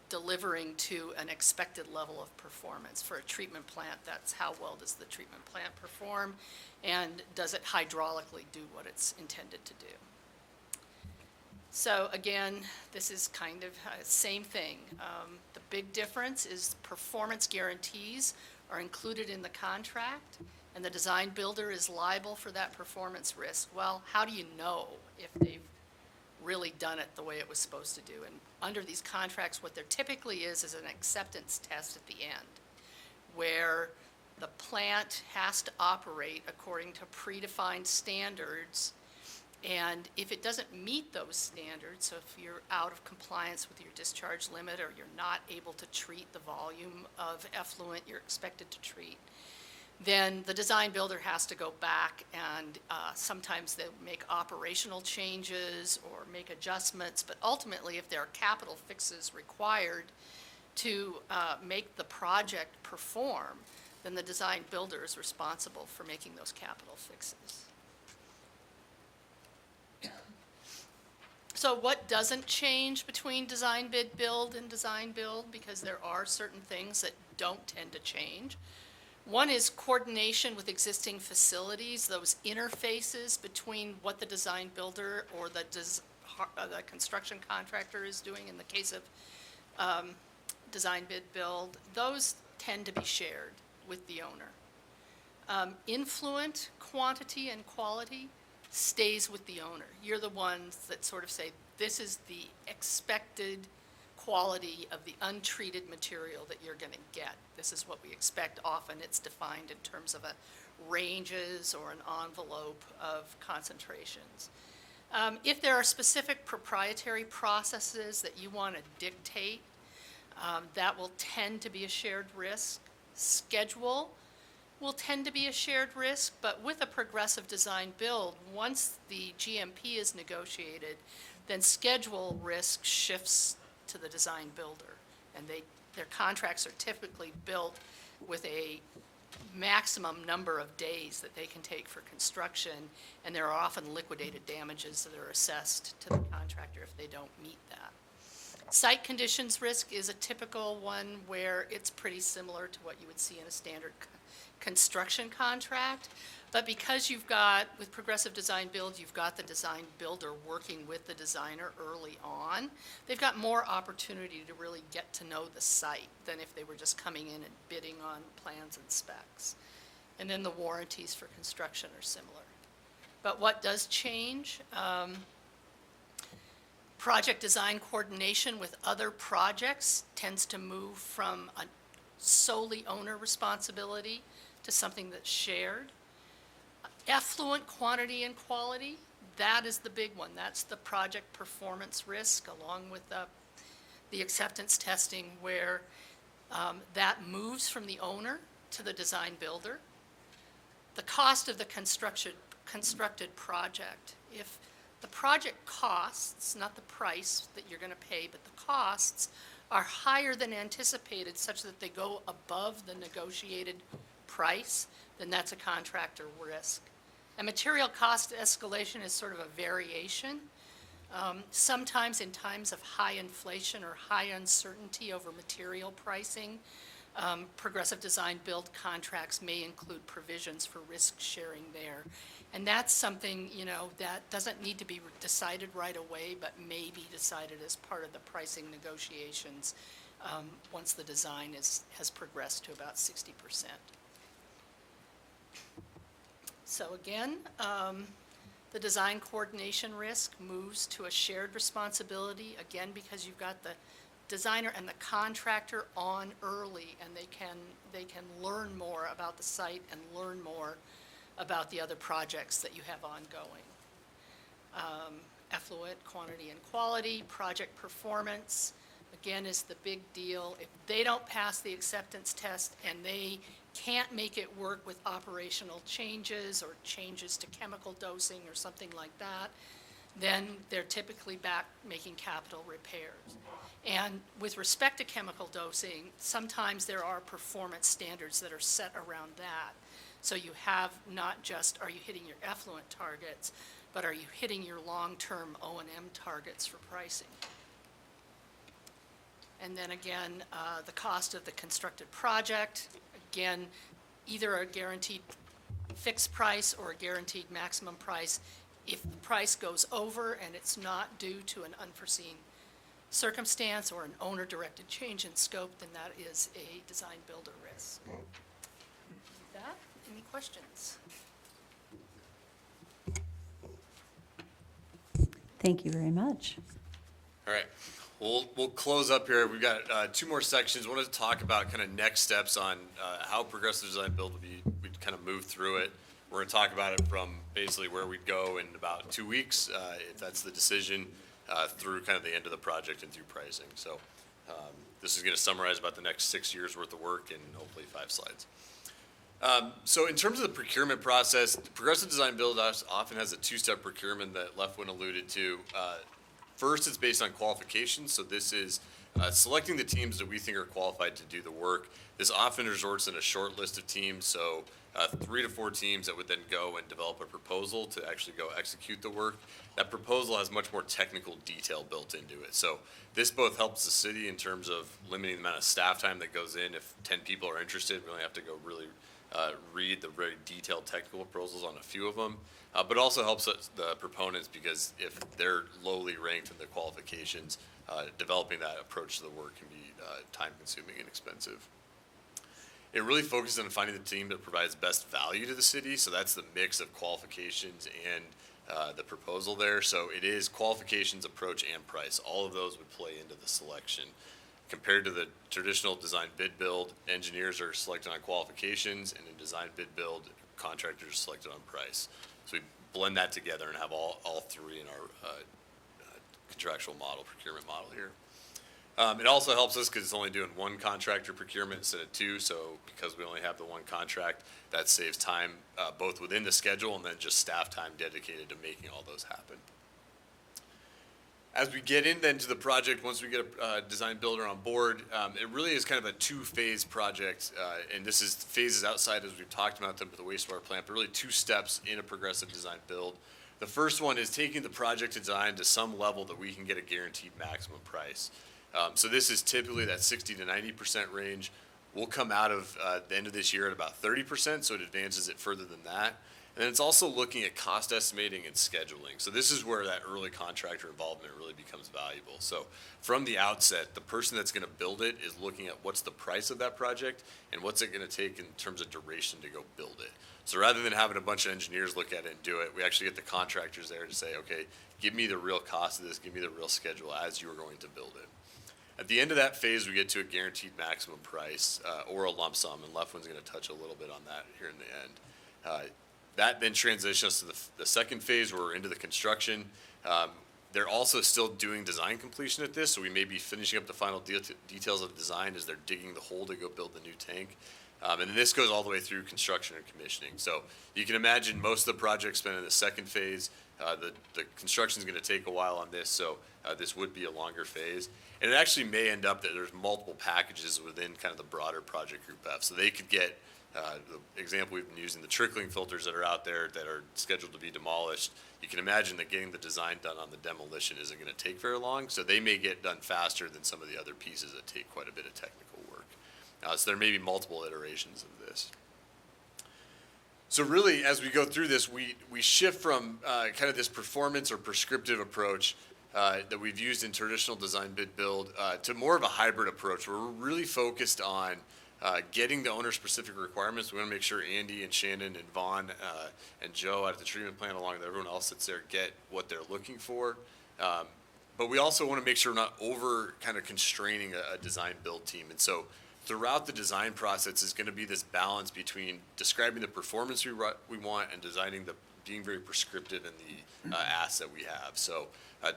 delivering to an expected level of performance. For a treatment plant, that's how well does the treatment plant perform, and does it hydraulically do what it's intended to do. So again, this is kind of same thing. The big difference is performance guarantees are included in the contract, and the design builder is liable for that performance risk. Well, how do you know if they've really done it the way it was supposed to do? And under these contracts, what there typically is an acceptance test at the end, where the plant has to operate according to predefined standards, and if it doesn't meet those standards, so if you're out of compliance with your discharge limit, or you're not able to treat the volume of effluent you're expected to treat, then the design builder has to go back and sometimes they'll make operational changes or make adjustments, but ultimately if there are capital fixes required to make the project perform, then the design builder is responsible for making those capital fixes. So what doesn't change between design bid build and design build? Because there are certain things that don't tend to change. One is coordination with existing facilities, those interfaces between what the design builder or the construction contractor is doing in the case of design bid build. Those tend to be shared with the owner. Influent, quantity, and quality stays with the owner. You're the ones that sort of say, this is the expected quality of the untreated material that you're going to get. This is what we expect. Often it's defined in terms of a ranges or an envelope of concentrations. If there are specific proprietary processes that you want to dictate, that will tend to be a shared risk. Schedule will tend to be a shared risk, but with a progressive design build, once the GMP is negotiated, then schedule risk shifts to the design builder. And their contracts are typically built with a maximum number of days that they can take for construction, and there are often liquidated damages that are assessed to the contractor if they don't meet that. Site conditions risk is a typical one where it's pretty similar to what you would see in a standard construction contract. But because you've got, with progressive design build, you've got the design builder working with the designer early on, they've got more opportunity to really get to know the site than if they were just coming in and bidding on plans and specs. And then the warranties for construction are similar. But what does change? Project design coordination with other projects tends to move from a solely owner responsibility to something that's shared. Effluent quantity and quality, that is the big one. That's the project performance risk along with the acceptance testing where that moves from the owner to the design builder. The cost of the constructed project. If the project costs, not the price that you're going to pay, but the costs are higher than anticipated such that they go above the negotiated price, then that's a contractor risk. And material cost escalation is sort of a variation. Sometimes in times of high inflation or high uncertainty over material pricing, progressive design build contracts may include provisions for risk sharing there. And that's something, that doesn't need to be decided right away, but may be decided as part of the pricing negotiations once the design has progressed to about 60%. So again, the design coordination risk moves to a shared responsibility, again, because you've got the designer and the contractor on early, and they can learn more about the site and learn more about the other projects that you have ongoing. Effluent, quantity, and quality, project performance, again, is the big deal. If they don't pass the acceptance test and they can't make it work with operational changes or changes to chemical dosing or something like that, then they're typically back making capital repairs. And with respect to chemical dosing, sometimes there are performance standards that are set around that. So you have not just, are you hitting your effluent targets, but are you hitting your long-term O&M targets for pricing? And then again, the cost of the constructed project, again, either a guaranteed fixed price or a guaranteed maximum price. If the price goes over and it's not due to an unforeseen circumstance or an owner-directed change in scope, then that is a design builder risk. With that, any questions? Thank you very much. All right, we'll close up here. We've got 2 more sections. I wanted to talk about kind of next steps on how progressive design build we'd kind of move through it. We're going to talk about it from basically where we'd go in about 2 weeks, if that's the decision, through kind of the end of the project and through pricing. So this is going to summarize about the next 6 years worth of work in hopefully 5 slides. So in terms of the procurement process, progressive design build often has a 2-step procurement that Leftwin alluded to. First, it's based on qualifications. So this is selecting the teams that we think are qualified to do the work. This often resorts in a short list of teams. So 3 to 4 teams that would then go and develop a proposal to actually go execute the work. That proposal has much more technical detail built into it. So this both helps the city in terms of limiting the amount of staff time that goes in. If 10 people are interested, we only have to go really read the very detailed technical proposals on a few of them. But also helps the proponents because if they're lowly ranked in the qualifications, developing that approach to the work can be time-consuming and expensive. It really focuses on finding the team that provides best value to the city, so that's the mix of qualifications and the proposal there. So it is qualifications, approach, and price. All of those would play into the selection. Compared to the traditional design bid build, engineers are selected on qualifications, and in design bid build, contractors are selected on price. So we blend that together and have all three in our contractual model, procurement model here. It also helps us because it's only doing one contractor procurement instead of two, so because we only have the one contract, that saves time both within the schedule and then just staff time dedicated to making all those happen. As we get in then to the project, once we get a design builder on board, it really is kind of a two-phase project, and this is phases outside as we've talked about them with the wastewater plant, but really 2 steps in a progressive design build. The first one is taking the project design to some level that we can get a guaranteed maximum price. So this is typically that 60 to 90% range. We'll come out of the end of this year at about 30%, so it advances it further than that. And then it's also looking at cost estimating and scheduling. So this is where that early contractor involvement really becomes valuable. So from the outset, the person that's going to build it is looking at what's the price of that project and what's it going to take in terms of duration to go build it. So rather than having a bunch of engineers look at it and do it, we actually get the contractors there to say, okay, give me the real cost of this, give me the real schedule as you are going to build it. At the end of that phase, we get to a guaranteed maximum price or a lump sum, and Lefwin's going to touch a little bit on that here in the end. That then transitions to the second phase where we're into the construction. They're also still doing design completion at this, so we may be finishing up the final details of the design as they're digging the hole to go build the new tank. And then this goes all the way through construction and commissioning. So you can imagine most of the project's been in the second phase. The construction's going to take a while on this, so this would be a longer phase. And it actually may end up that there's multiple packages within kind of the broader Project Group F. So they could get, the example we've been using, the trickling filters that are out there that are scheduled to be demolished. You can imagine that getting the design done on the demolition isn't going to take very long. So they may get done faster than some of the other pieces that take quite a bit of technical work. So there may be multiple iterations of this. So really, as we go through this, we shift from kind of this performance or prescriptive approach that we've used in traditional design bid build to more of a hybrid approach where we're really focused on getting the owner-specific requirements. We want to make sure Andy and Shannon and Vaughn and Joe out at the treatment plant, along with everyone else that's there, get what they're looking for. But we also want to make sure we're not over kind of constraining a design build team. And so throughout the design process is going to be this balance between describing the performance we want and being very prescriptive in the asks that we have. So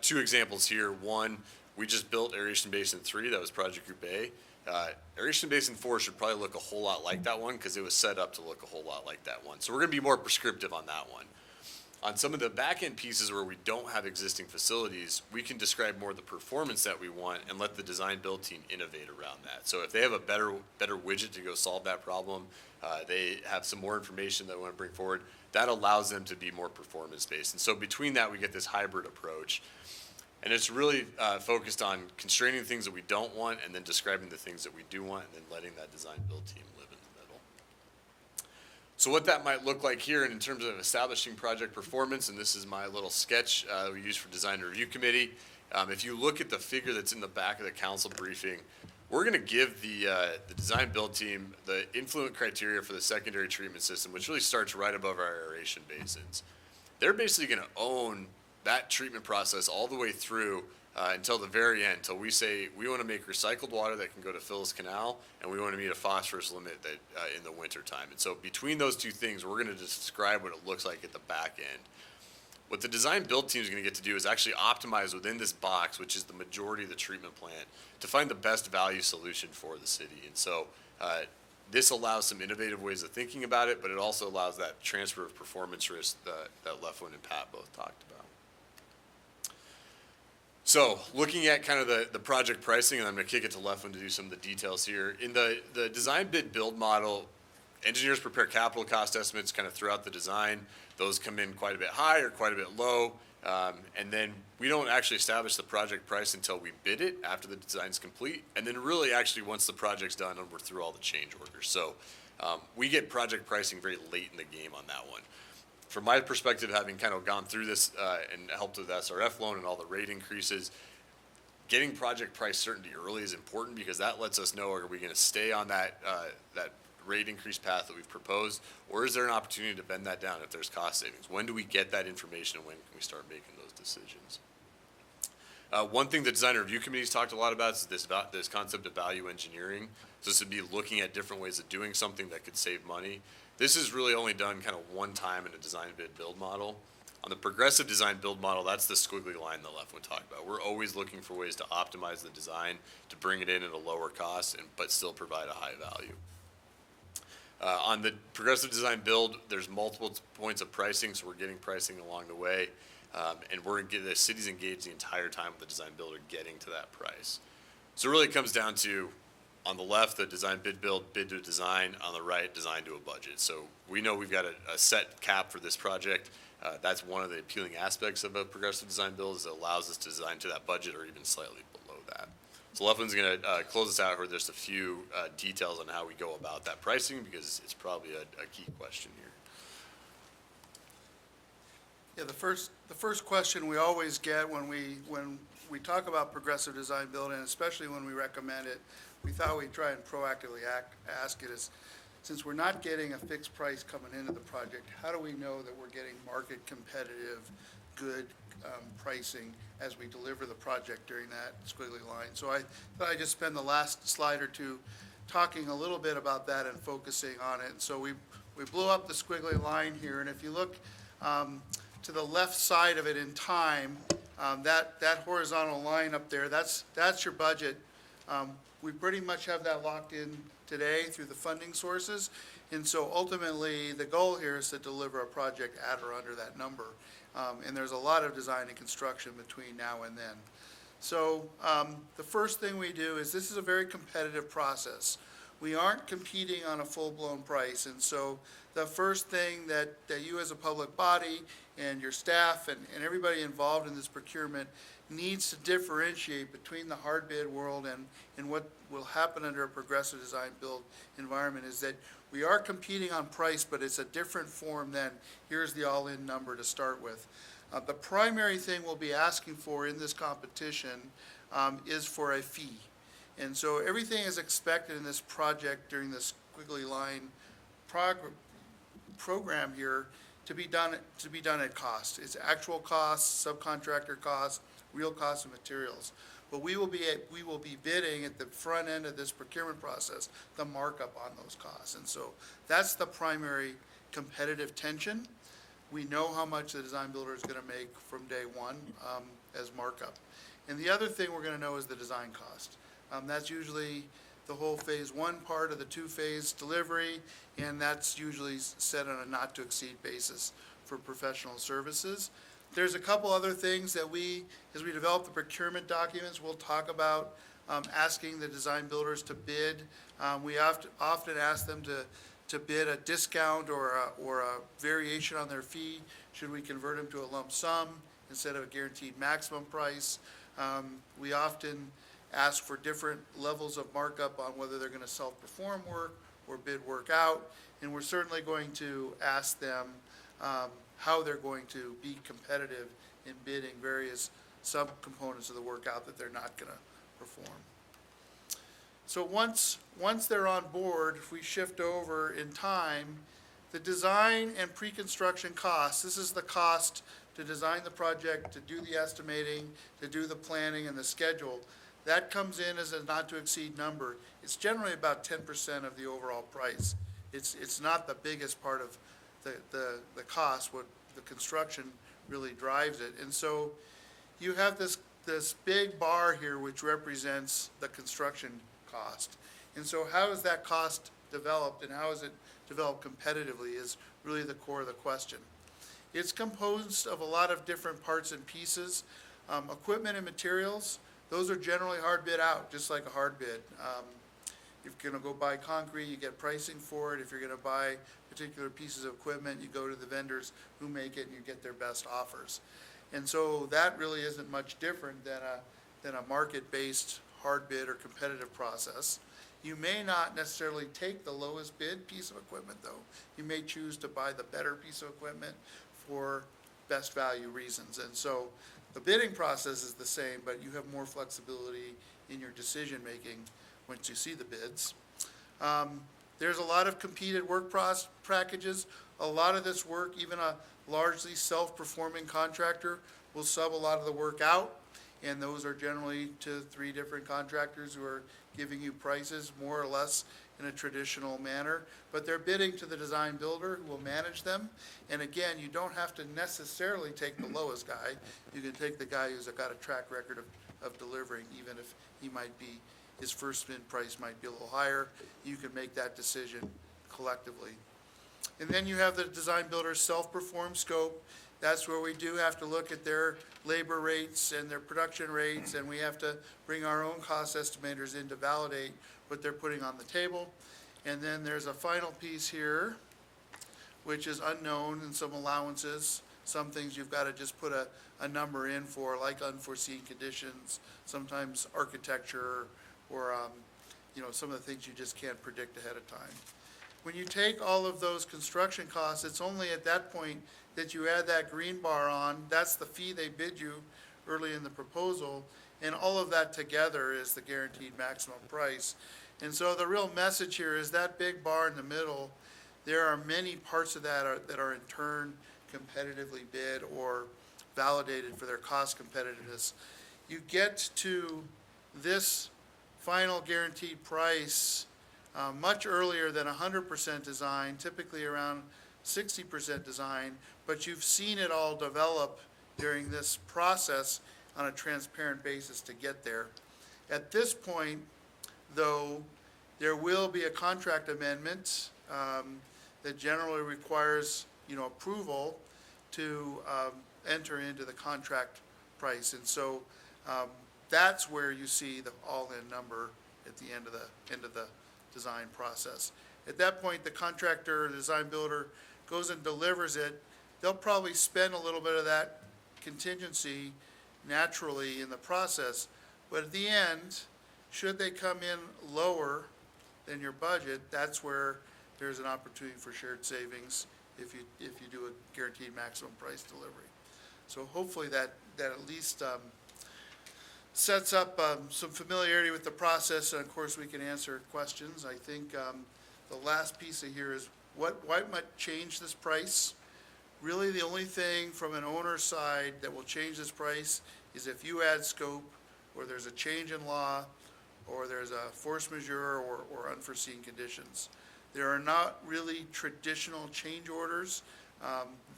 2 examples here. One, we just built Aeration Basin 3, that was Project Group A. Aeration Basin 4 should probably look a whole lot like that one because it was set up to look a whole lot like that one. So we're going to be more prescriptive on that one. On some of the back-end pieces where we don't have existing facilities, we can describe more the performance that we want and let the design build team innovate around that. So if they have a better widget to go solve that problem, they have some more information that we want to bring forward, that allows them to be more performance-based. And so between that, we get this hybrid approach. And it's really focused on constraining things that we don't want and then describing the things that we do want and then letting that design build team live in the middle. So what that might look like here in terms of establishing project performance, and this is my little sketch we use for Design Review Committee. If you look at the figure that's in the back of the council briefing, we're going to give the design build team the influent criteria for the secondary treatment system, which really starts right above our aeration basins. They're basically going to own that treatment process all the way through until the very end, until we say we want to make recycled water that can go to Phyllis Canal, and we want to meet a phosphorus limit that in the winter time. And so between those 2 things, we're going to describe what it looks like at the back end. What the design build team is going to get to do is actually optimize within this box, which is the majority of the treatment plant, to find the best value solution for the city. And so this allows some innovative ways of thinking about it, but it also allows that transfer of performance risk that Lefwin and Pat both talked about. So looking at kind of the project pricing, and I'm going to kick it to Lefwin to do some of the details here. In the design bid build model, engineers prepare capital cost estimates kind of throughout the design. Those come in quite a bit high or quite a bit low. And then we don't actually establish the project price until we bid it after the design's complete. And then really actually once the project's done and we're through all the change orders. So we get project pricing very late in the game on that one. From my perspective, having kind of gone through this and helped with the SRF loan and all the rate increases, getting project price certainty early is important because that lets us know, are we going to stay on that rate increase path that we've proposed, or is there an opportunity to bend that down if there's cost savings? When do we get that information and when can we start making those decisions? One thing the design review committee's talked a lot about is this concept of value engineering. So this would be looking at different ways of doing something that could save money. This is really only done kind of one time in a design bid build model. On the progressive design build model, that's the squiggly line the left would talk about. We're always looking for ways to optimize the design to bring it in at a lower cost but still provide a high value. On the progressive design build, there's multiple points of pricing, so we're getting pricing along the way. And the city's engaged the entire time with the design builder getting to that price. So really it comes down to, on the left, the design bid build, bid to design, on the right, design to a budget. So we know we've got a set cap for this project. That's one of the appealing aspects of a progressive design build is it allows us to design to that budget or even slightly below that. So Leflin's going to close us out here. There's a few details on how we go about that pricing because it's probably a key question here. Yeah, the first question we always get when we talk about progressive design build, and especially when we recommend it, we thought we'd try and proactively ask it is, since we're not getting a fixed price coming into the project, how do we know that we're getting market competitive, good pricing as we deliver the project during that squiggly line? So I thought I'd just spend the last slide or two talking a little bit about that and focusing on it. And so we blew up the squiggly line here, and if you look to the left side of it in time, that horizontal line up there, that's your budget. We pretty much have that locked in today through the funding sources. And so ultimately, the goal here is to deliver a project at or under that number. And there's a lot of design and construction between now and then. So the first thing we do is this is a very competitive process. We aren't competing on a full-blown price. And so the first thing that you as a public body and your staff and everybody involved in this procurement needs to differentiate between the hard bid world and what will happen under a progressive design build environment is that we are competing on price, but it's a different form than here's the all-in number to start with. The primary thing we'll be asking for in this competition is for a fee. And so everything is expected in this project during this squiggly line program here to be done at cost. It's actual costs, subcontractor costs, real costs of materials. But we will be bidding at the front end of this procurement process the markup on those costs. And so that's the primary competitive tension. We know how much the design builder is going to make from day one as markup. And the other thing we're going to know is the design cost. That's usually the whole phase one part of the two-phase delivery, and that's usually set on a not-to-exceed basis for professional services. There's a couple other things that as we develop the procurement documents, we'll talk about asking the design builders to bid. We often ask them to bid a discount or a variation on their fee, should we convert them to a lump sum instead of a guaranteed maximum price. We often ask for different levels of markup on whether they're going to self-perform work or bid work out, and we're certainly going to ask them how they're going to be competitive in bidding various subcomponents of the work out that they're not going to perform. So once they're on board, if we shift over in time, the design and pre-construction costs, this is the cost to design the project, to do the estimating, to do the planning and the schedule. That comes in as a not-to-exceed number. It's generally about 10% of the overall price. It's not the biggest part of the cost. What the construction really drives it. And so you have this big bar here which represents the construction cost. And so how is that cost developed and how is it developed competitively is really the core of the question. It's composed of a lot of different parts and pieces. Equipment and materials, those are generally hard bid out, just like a hard bid. If you're gonna go buy concrete, you get pricing for it. If you're gonna buy particular pieces of equipment, you go to the vendors who make it and you get their best offers. And so that really isn't much different than a market-based hard bid or competitive process. You may not necessarily take the lowest bid piece of equipment, though. You may choose to buy the better piece of equipment for best value reasons. And so the bidding process is the same, but you have more flexibility in your decision-making once you see the bids. There's a lot of competed work packages. A lot of this work, even a largely self-performing contractor will sub a lot of the work out. And those are generally to 3 different contractors who are giving you prices more or less in a traditional manner. But they're bidding to the design builder who will manage them. And again, you don't have to necessarily take the lowest guy. You can take the guy who's got a track record of delivering, even if he might be, his first bid price might be a little higher. You can make that decision collectively. And then you have the design builder's self-performed scope. That's where we do have to look at their labor rates and their production rates, and we have to bring our own cost estimators in to validate what they're putting on the table. And then there's a final piece here, which is unknown and some allowances. Some things you've got to just put a number in for, like unforeseen conditions, sometimes architecture, or, some of the things you just can't predict ahead of time. When you take all of those construction costs, it's only at that point that you add that green bar on. That's the fee they bid you early in the proposal, and all of that together is the guaranteed maximum price. And so the real message here is that big bar in the middle, there are many parts of that that are in turn competitively bid or validated for their cost competitiveness. You get to this final guaranteed price much earlier than 100% design, typically around 60% design, but you've seen it all develop during this process on a transparent basis to get there. At this point, though, there will be a contract amendment that generally requires, approval to enter into the contract price. And so that's where you see the all-in number at the end of the design process. At that point, the contractor or the design builder goes and delivers it. They'll probably spend a little bit of that contingency naturally in the process, but at the end, should they come in lower than your budget, that's where there's an opportunity for shared savings if you do a guaranteed maximum price delivery. So hopefully that at least sets up some familiarity with the process, and of course we can answer questions. I think the last piece of here is why might change this price? Really, the only thing from an owner's side that will change this price is if you add scope, or there's a change in law, or there's a force majeure or unforeseen conditions. There are not really traditional change orders.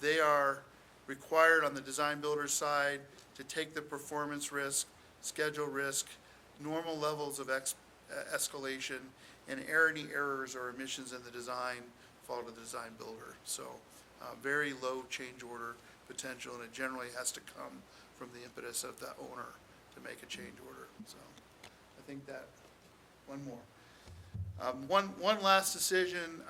They are required on the design builder's side to take the performance risk, schedule risk, normal levels of escalation, and any errors or omissions in the design fall to the design builder. So very low change order potential, and it generally has to come from the impetus of the owner to make a change order. So I think that, one more. One last decision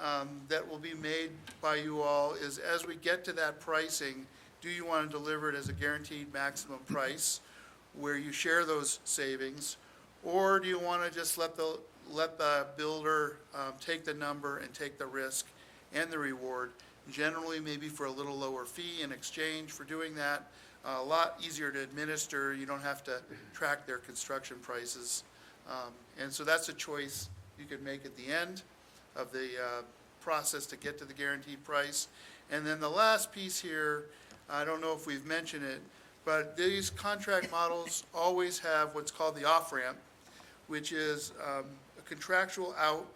that will be made by you all is, as we get to that pricing, do you want to deliver it as a guaranteed maximum price where you share those savings, or do you want to just let the builder take the number and take the risk and the reward, generally maybe for a little lower fee in exchange for doing that? A lot easier to administer. You don't have to track their construction prices. And so that's a choice you could make at the end of the process to get to the guaranteed price. And then the last piece here, I don't know if we've mentioned it, but these contract models always have what's called the off-ramp, which is a contractual out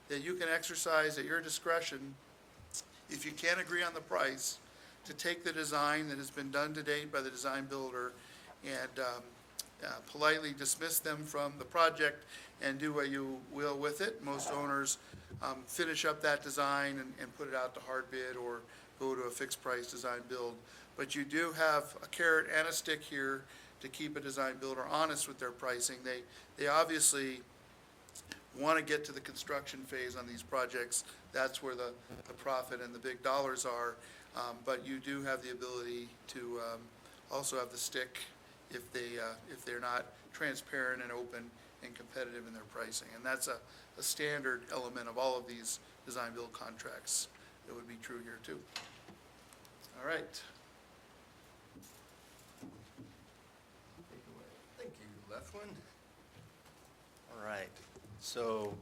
that you can exercise at your discretion if you can't agree on the price, to take the design that has been done to date by the design builder and politely dismiss them from the project and do what you will with it. Most owners finish up that design and put it out to hard bid or go to a fixed price design build. But you do have a carrot and a stick here to keep a design builder honest with their pricing. They obviously want to get to the construction phase on these projects. That's where the profit and the big dollars are. But you do have the ability to also have the stick if they're not transparent and open and competitive in their pricing. And that's a standard element of all of these design-build contracts. It would be true here, too. All right. Thank you, Lefwin. All right, so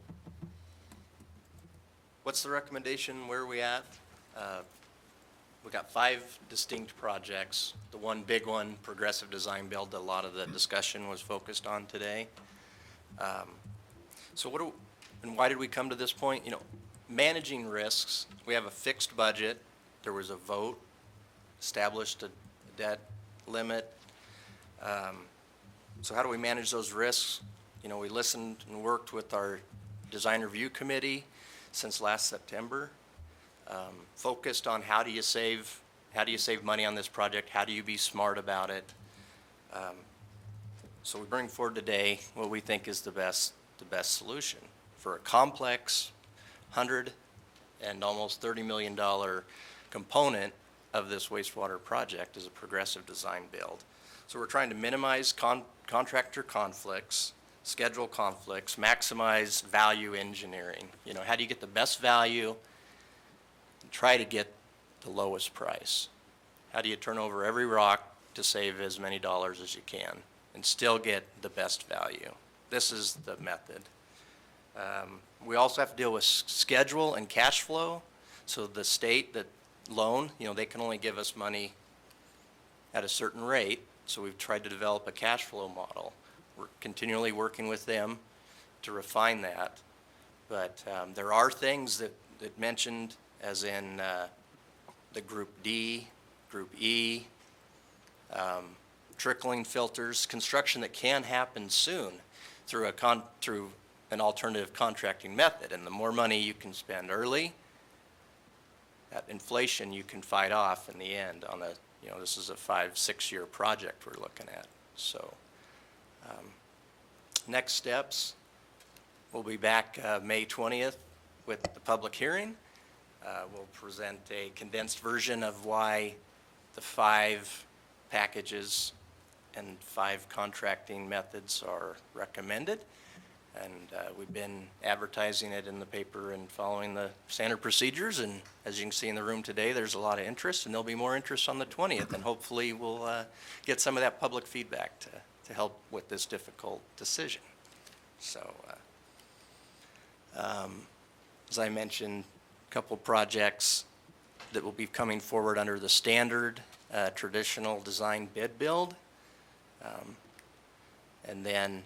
what's the recommendation? Where are we at? We got 5 distinct projects. The one big one, Progressive Design Build, a lot of the discussion was focused on today. So and why did we come to this point? You know, managing risks, we have a fixed budget. There was a vote, established a debt limit. So how do we manage those risks? You know, we listened and worked with our design review committee since last September, focused on how do you save money on this project? How do you be smart about it? So we bring forward today what we think is the best solution for a complex $100 and almost $30 million component of this wastewater project is a progressive design build. So we're trying to minimize contractor conflicts, schedule conflicts, maximize value engineering. You know, how do you get the best value and try to get the lowest price? How do you turn over every rock to save as many dollars as you can and still get the best value? This is the method. We also have to deal with schedule and cash flow. So the state that loan, you know, they can only give us money at a certain rate. So we've tried to develop a cash flow model. We're continually working with them to refine that. But there are things that mentioned, as in the Group D, Group E, trickling filters, construction that can happen soon through an alternative contracting method. And the more money you can spend early, that inflation you can fight off in the end on this is a 5-6 year project we're looking at. So next steps, we'll be back May 20th with the public hearing. We'll present a condensed version of why the 5 packages and 5 contracting methods are recommended. And we've been advertising it in the paper and following the standard procedures. And as you can see in the room today, there's a lot of interest, and there'll be more interest on the 20th. And hopefully we'll get some of that public feedback to help with this difficult decision. So as I mentioned, a couple projects that will be coming forward under the standard traditional design bid build. And then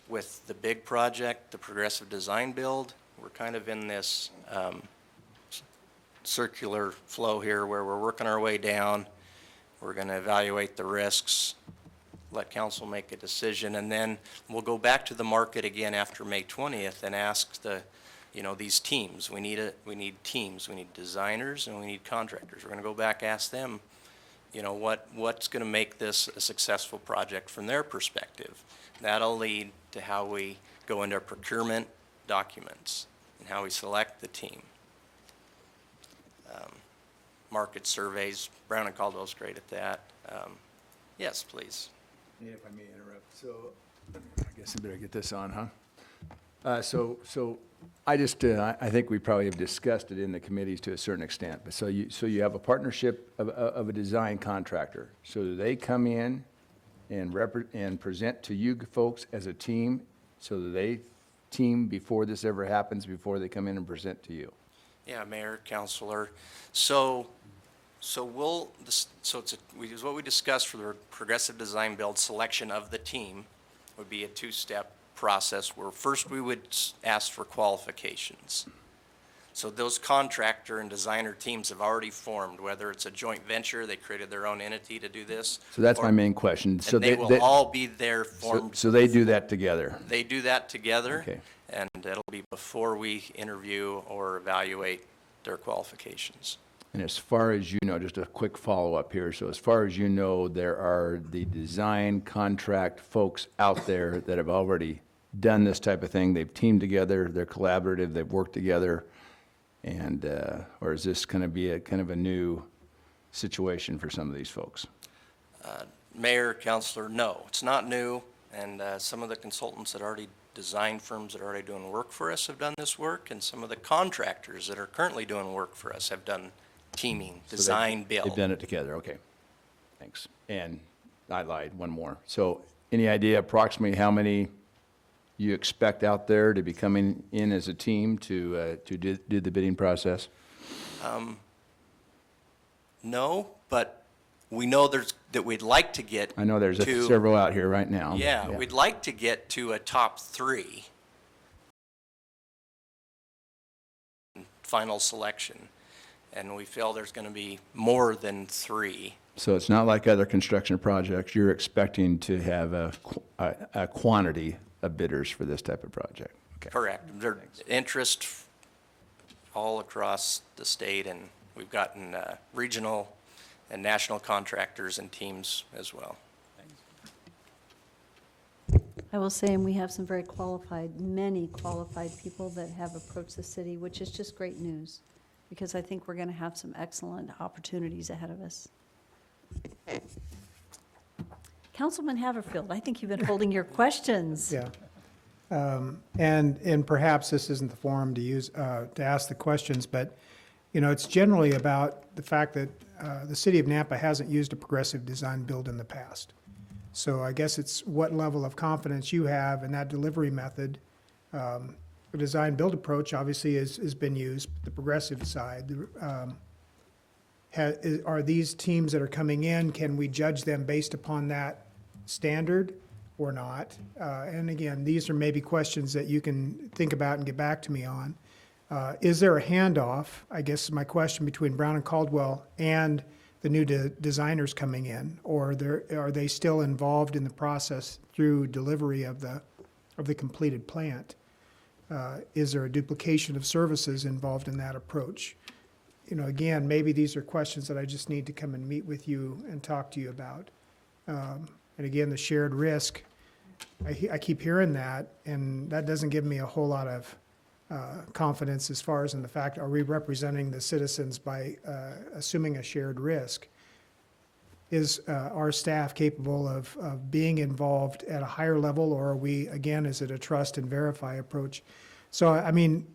with the big project, the progressive design build, we're kind of in this circular flow here where we're working our way down. We're going to evaluate the risks, let council make a decision, and then we'll go back to the market again after May 20th and ask these teams. We need teams. We need designers and we need contractors. We're going to go back, ask them, what's going to make this a successful project from their perspective. That'll lead to how we go into our procurement documents and how we select the team. Market surveys, Brown and Caldwell's great at that. Yes, please. Yeah, if I may interrupt. So I guess I better get this on, huh? So I think we probably have discussed it in the committees to a certain extent. But so you have a partnership of a design contractor. So do they come in and present to you folks as a team, so that they team before this ever happens, before they come in and present to you? Yeah, Mayor, Councilor. So what we discussed for the progressive design build selection of the team would be a 2-step process where first we would ask for qualifications. So those contractor and designer teams have already formed, whether it's a joint venture, they created their own entity to do this. So that's my main question. So and they will all be there formed. So they do that together? They do that together. Okay. And it'll be before we interview or evaluate their qualifications. And as far as you know, just a quick follow-up here. So as far as you know, there are the design contract folks out there that have already done this type of thing? They've teamed together, they're collaborative, they've worked together, and, or is this going to be a kind of a new situation for some of these folks? Mayor, Counselor, no, it's not new, and some of the consultants that already, design firms that are already doing work for us have done this work, and some of the contractors that are currently doing work for us have done teaming, So design, They've build. done it together, okay. Thanks. And I lied, one more. So any idea approximately how many you expect out there to be coming in as a team to do the bidding process? No, but we know that we'd like to get I know there's to- several out here right now. Yeah, we'd like to get to a top 3 final selection, and we feel there's going to be more than 3. So it's not like other construction projects, you're expecting to have a quantity of bidders for this type of project? Okay. Correct. There's interest all across the state, and we've gotten regional and national contractors and teams as well. I will say, and we have some very qualified, many qualified people that have approached the city, which is just great news, because I think we're going to have some excellent opportunities ahead of us. Councilman Haverfield, I think you've been holding your questions. Yeah. And perhaps this isn't the forum to use, to ask the questions, but, you know, it's generally about the fact that the city of Nampa hasn't used a progressive design build in the past. So I guess it's what level of confidence you have in that delivery method. The design build approach obviously has been used, the progressive side. Are these teams that are coming in, can we judge them based upon that standard or not? And again, these are maybe questions that you can think about and get back to me on. Is there a handoff, I guess my question, between Brown and Caldwell and the new designers coming in? Or are they still involved in the process through delivery of the completed plant? Is there a duplication of services involved in that approach? You know, again, maybe these are questions that I just need to come and meet with you and talk to you about. And again, the shared risk, I keep hearing that, and that doesn't give me a whole lot of confidence as far as in the fact, are we representing the citizens by assuming a shared risk? Is our staff capable of being involved at a higher level, or are we, again, is it a trust and verify approach? So, I mean,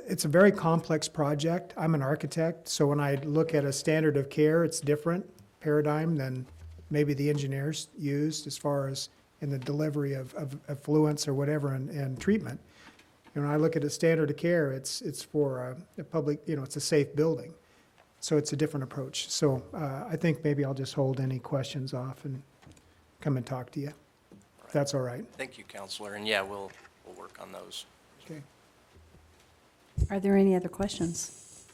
it's a very complex project. I'm an architect, so when I look at a standard of care, it's different paradigm than maybe the engineers used as far as in the delivery of effluents or whatever and treatment. And when I look at a standard of care, it's for a public, you know, it's a safe building. So it's a different approach. So I think maybe I'll just hold any questions off and come and talk to you, if that's all right. Thank you, Counselor, and yeah, we'll work on those. Okay. Are there any other questions?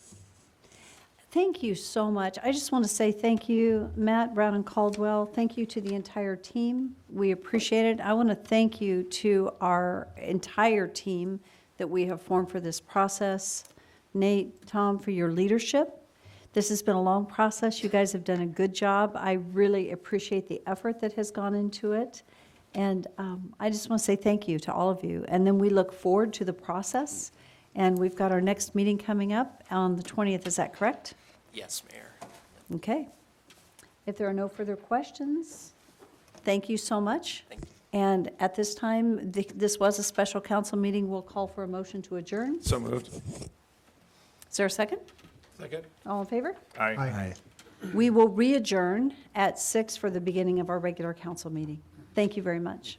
Thank you so much. I just want to say thank you, Matt, Brown, and Caldwell. Thank you to the entire team. We appreciate it. I want to thank you to our entire team that we have formed for this process. Nate, Tom, for your leadership. This has been a long process. You guys have done a good job. I really appreciate the effort that has gone into it. And I just want to say thank you to all of you. And then we look forward to the process. And we've got our next meeting coming up on the 20th. Is that correct? Yes, Mayor. Okay. If there are no further questions, thank you so much. Thank you. And at this time, this was a special council meeting. We'll call for a motion to adjourn. So moved. Is there a second? Second. All in favor? Aye. We will re-adjourn at 6 for the beginning of our regular council meeting. Thank you very much.